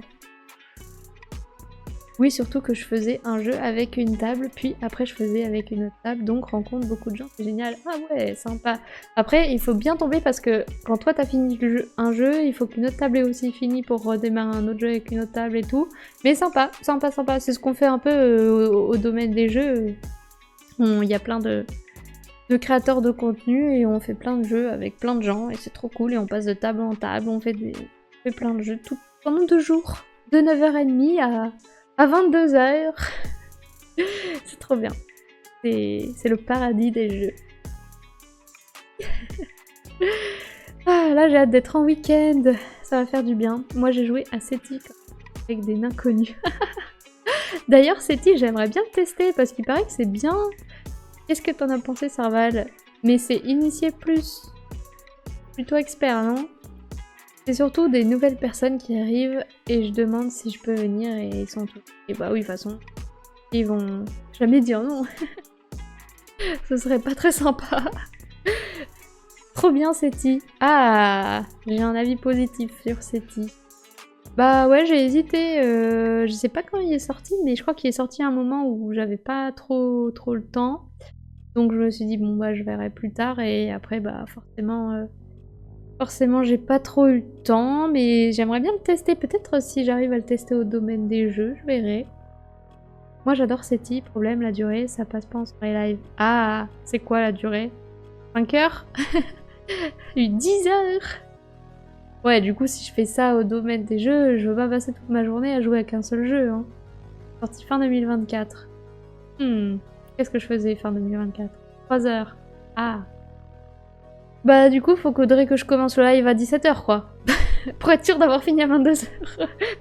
Speaker 1: Oui, surtout que je faisais un jeu avec une table, puis après je faisais avec une autre table, donc rencontre beaucoup de gens, c'est génial. Ah ouais, sympa. Après, il faut bien tomber parce que quand toi t'as fini un jeu, il faut qu'une autre table ait aussi fini pour redémarrer un autre jeu avec une autre table et tout. Mais sympa, sympa, sympa. C'est ce qu'on fait un peu au domaine des jeux. Il y a plein de créateurs de contenu et on fait plein de jeux avec plein de gens et c'est trop cool et on passe de table en table, on fait plein de jeux tout pendant 2 jours. de 9h30 à 22h. C'est trop bien. C'est le paradis des jeux. Ah, là j'ai hâte d'être en week-end. Ça va faire du bien. Moi j'ai joué à SETI avec des nains connus. D'ailleurs SETI j'aimerais bien le tester parce qu'il paraît que c'est bien. Qu'est-ce que t'en as pensé Sarval? Mais c'est initié plus. Plutôt expert, non? C'est surtout des nouvelles personnes qui arrivent et je demande si je peux venir et ils sont tous. Et bah oui, de toute façon, ils vont jamais dire non. Ce serait pas très sympa. Trop bien SETI. Ah, j'ai un avis positif sur SETI. Bah ouais, j'ai hésité. Je sais pas quand il est sorti, mais je crois qu'il est sorti à un moment où j'avais pas trop le temps. Donc je me suis dit bon bah je verrai plus tard et après bah forcément j'ai pas trop eu le temps, mais j'aimerais bien le tester. Peut-être si j'arrive à le tester au domaine des jeux, je verrai. Moi j'adore SETI, problème la durée, ça passe pas en soirée live. Ah, c'est quoi la durée? 5 heures? 10 heures? Ouais, du coup si je fais ça au domaine des jeux, je veux pas passer toute ma journée à jouer à qu'un seul jeu. Hein. Sorti fin 2024. Qu'est-ce que je faisais fin 2024? 3 heures. Ah. Bah du coup, faudrait que je commence le live à 17h quoi. Pour être sûr d'avoir fini à 22h.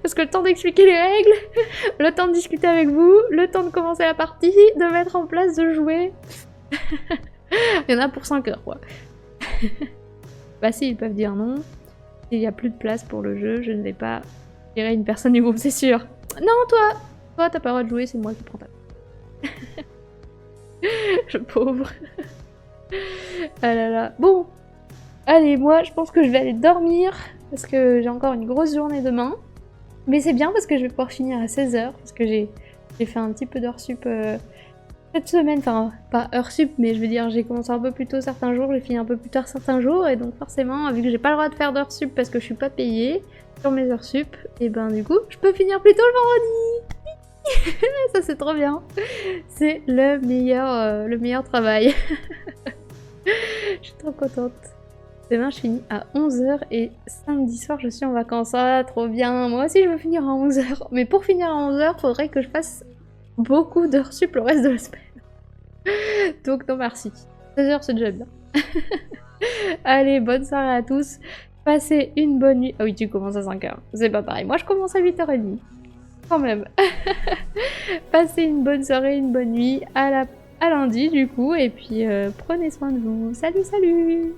Speaker 1: Parce que le temps d'expliquer les règles, le temps de discuter avec vous, le temps de commencer la partie, de mettre en place, de jouer. Il y en a pour 5 heures quoi. Bah si, ils peuvent dire non. S'il n'y a plus de place pour le jeu, je ne vais pas virer une personne du groupe, c'est sûr. Non, toi t'as pas le droit de jouer, c'est moi qui prends ta place. Je pauvre. Ah là là. Bon. Allez, moi, je pense que je vais aller dormir. Parce que j'ai encore une grosse journée demain. Mais c'est bien parce que je vais pouvoir finir à 16h. Parce que j'ai fait un petit peu d'heures sup cette semaine. Enfin, pas heures sup, mais je veux dire, j'ai commencé un peu plus tôt certains jours. J'ai fini un peu plus tard certains jours. Et donc forcément, vu que j'ai pas le droit de faire d'heures sup parce que je suis pas payée sur mes heures sup, et ben du coup, je peux finir plus tôt le vendredi. Ça c'est trop bien. C'est le meilleur travail. Je suis trop contente. Demain je finis à 11h et samedi soir je suis en vacances. Ah trop bien. Moi aussi je veux finir à 11h. Mais pour finir à 11h, faudrait que je fasse beaucoup d'heures sup le reste de la semaine. Donc non merci. 16h c'est déjà bien. Allez, bonne soirée à tous. Passez une bonne nuit. Ah oui, tu commences à 5h. C'est pas pareil. Moi je commence à 8h30. Quand même. Passez une bonne soirée, une bonne nuit. À lundi du coup. Et puis prenez soin de vous. Salut, salut!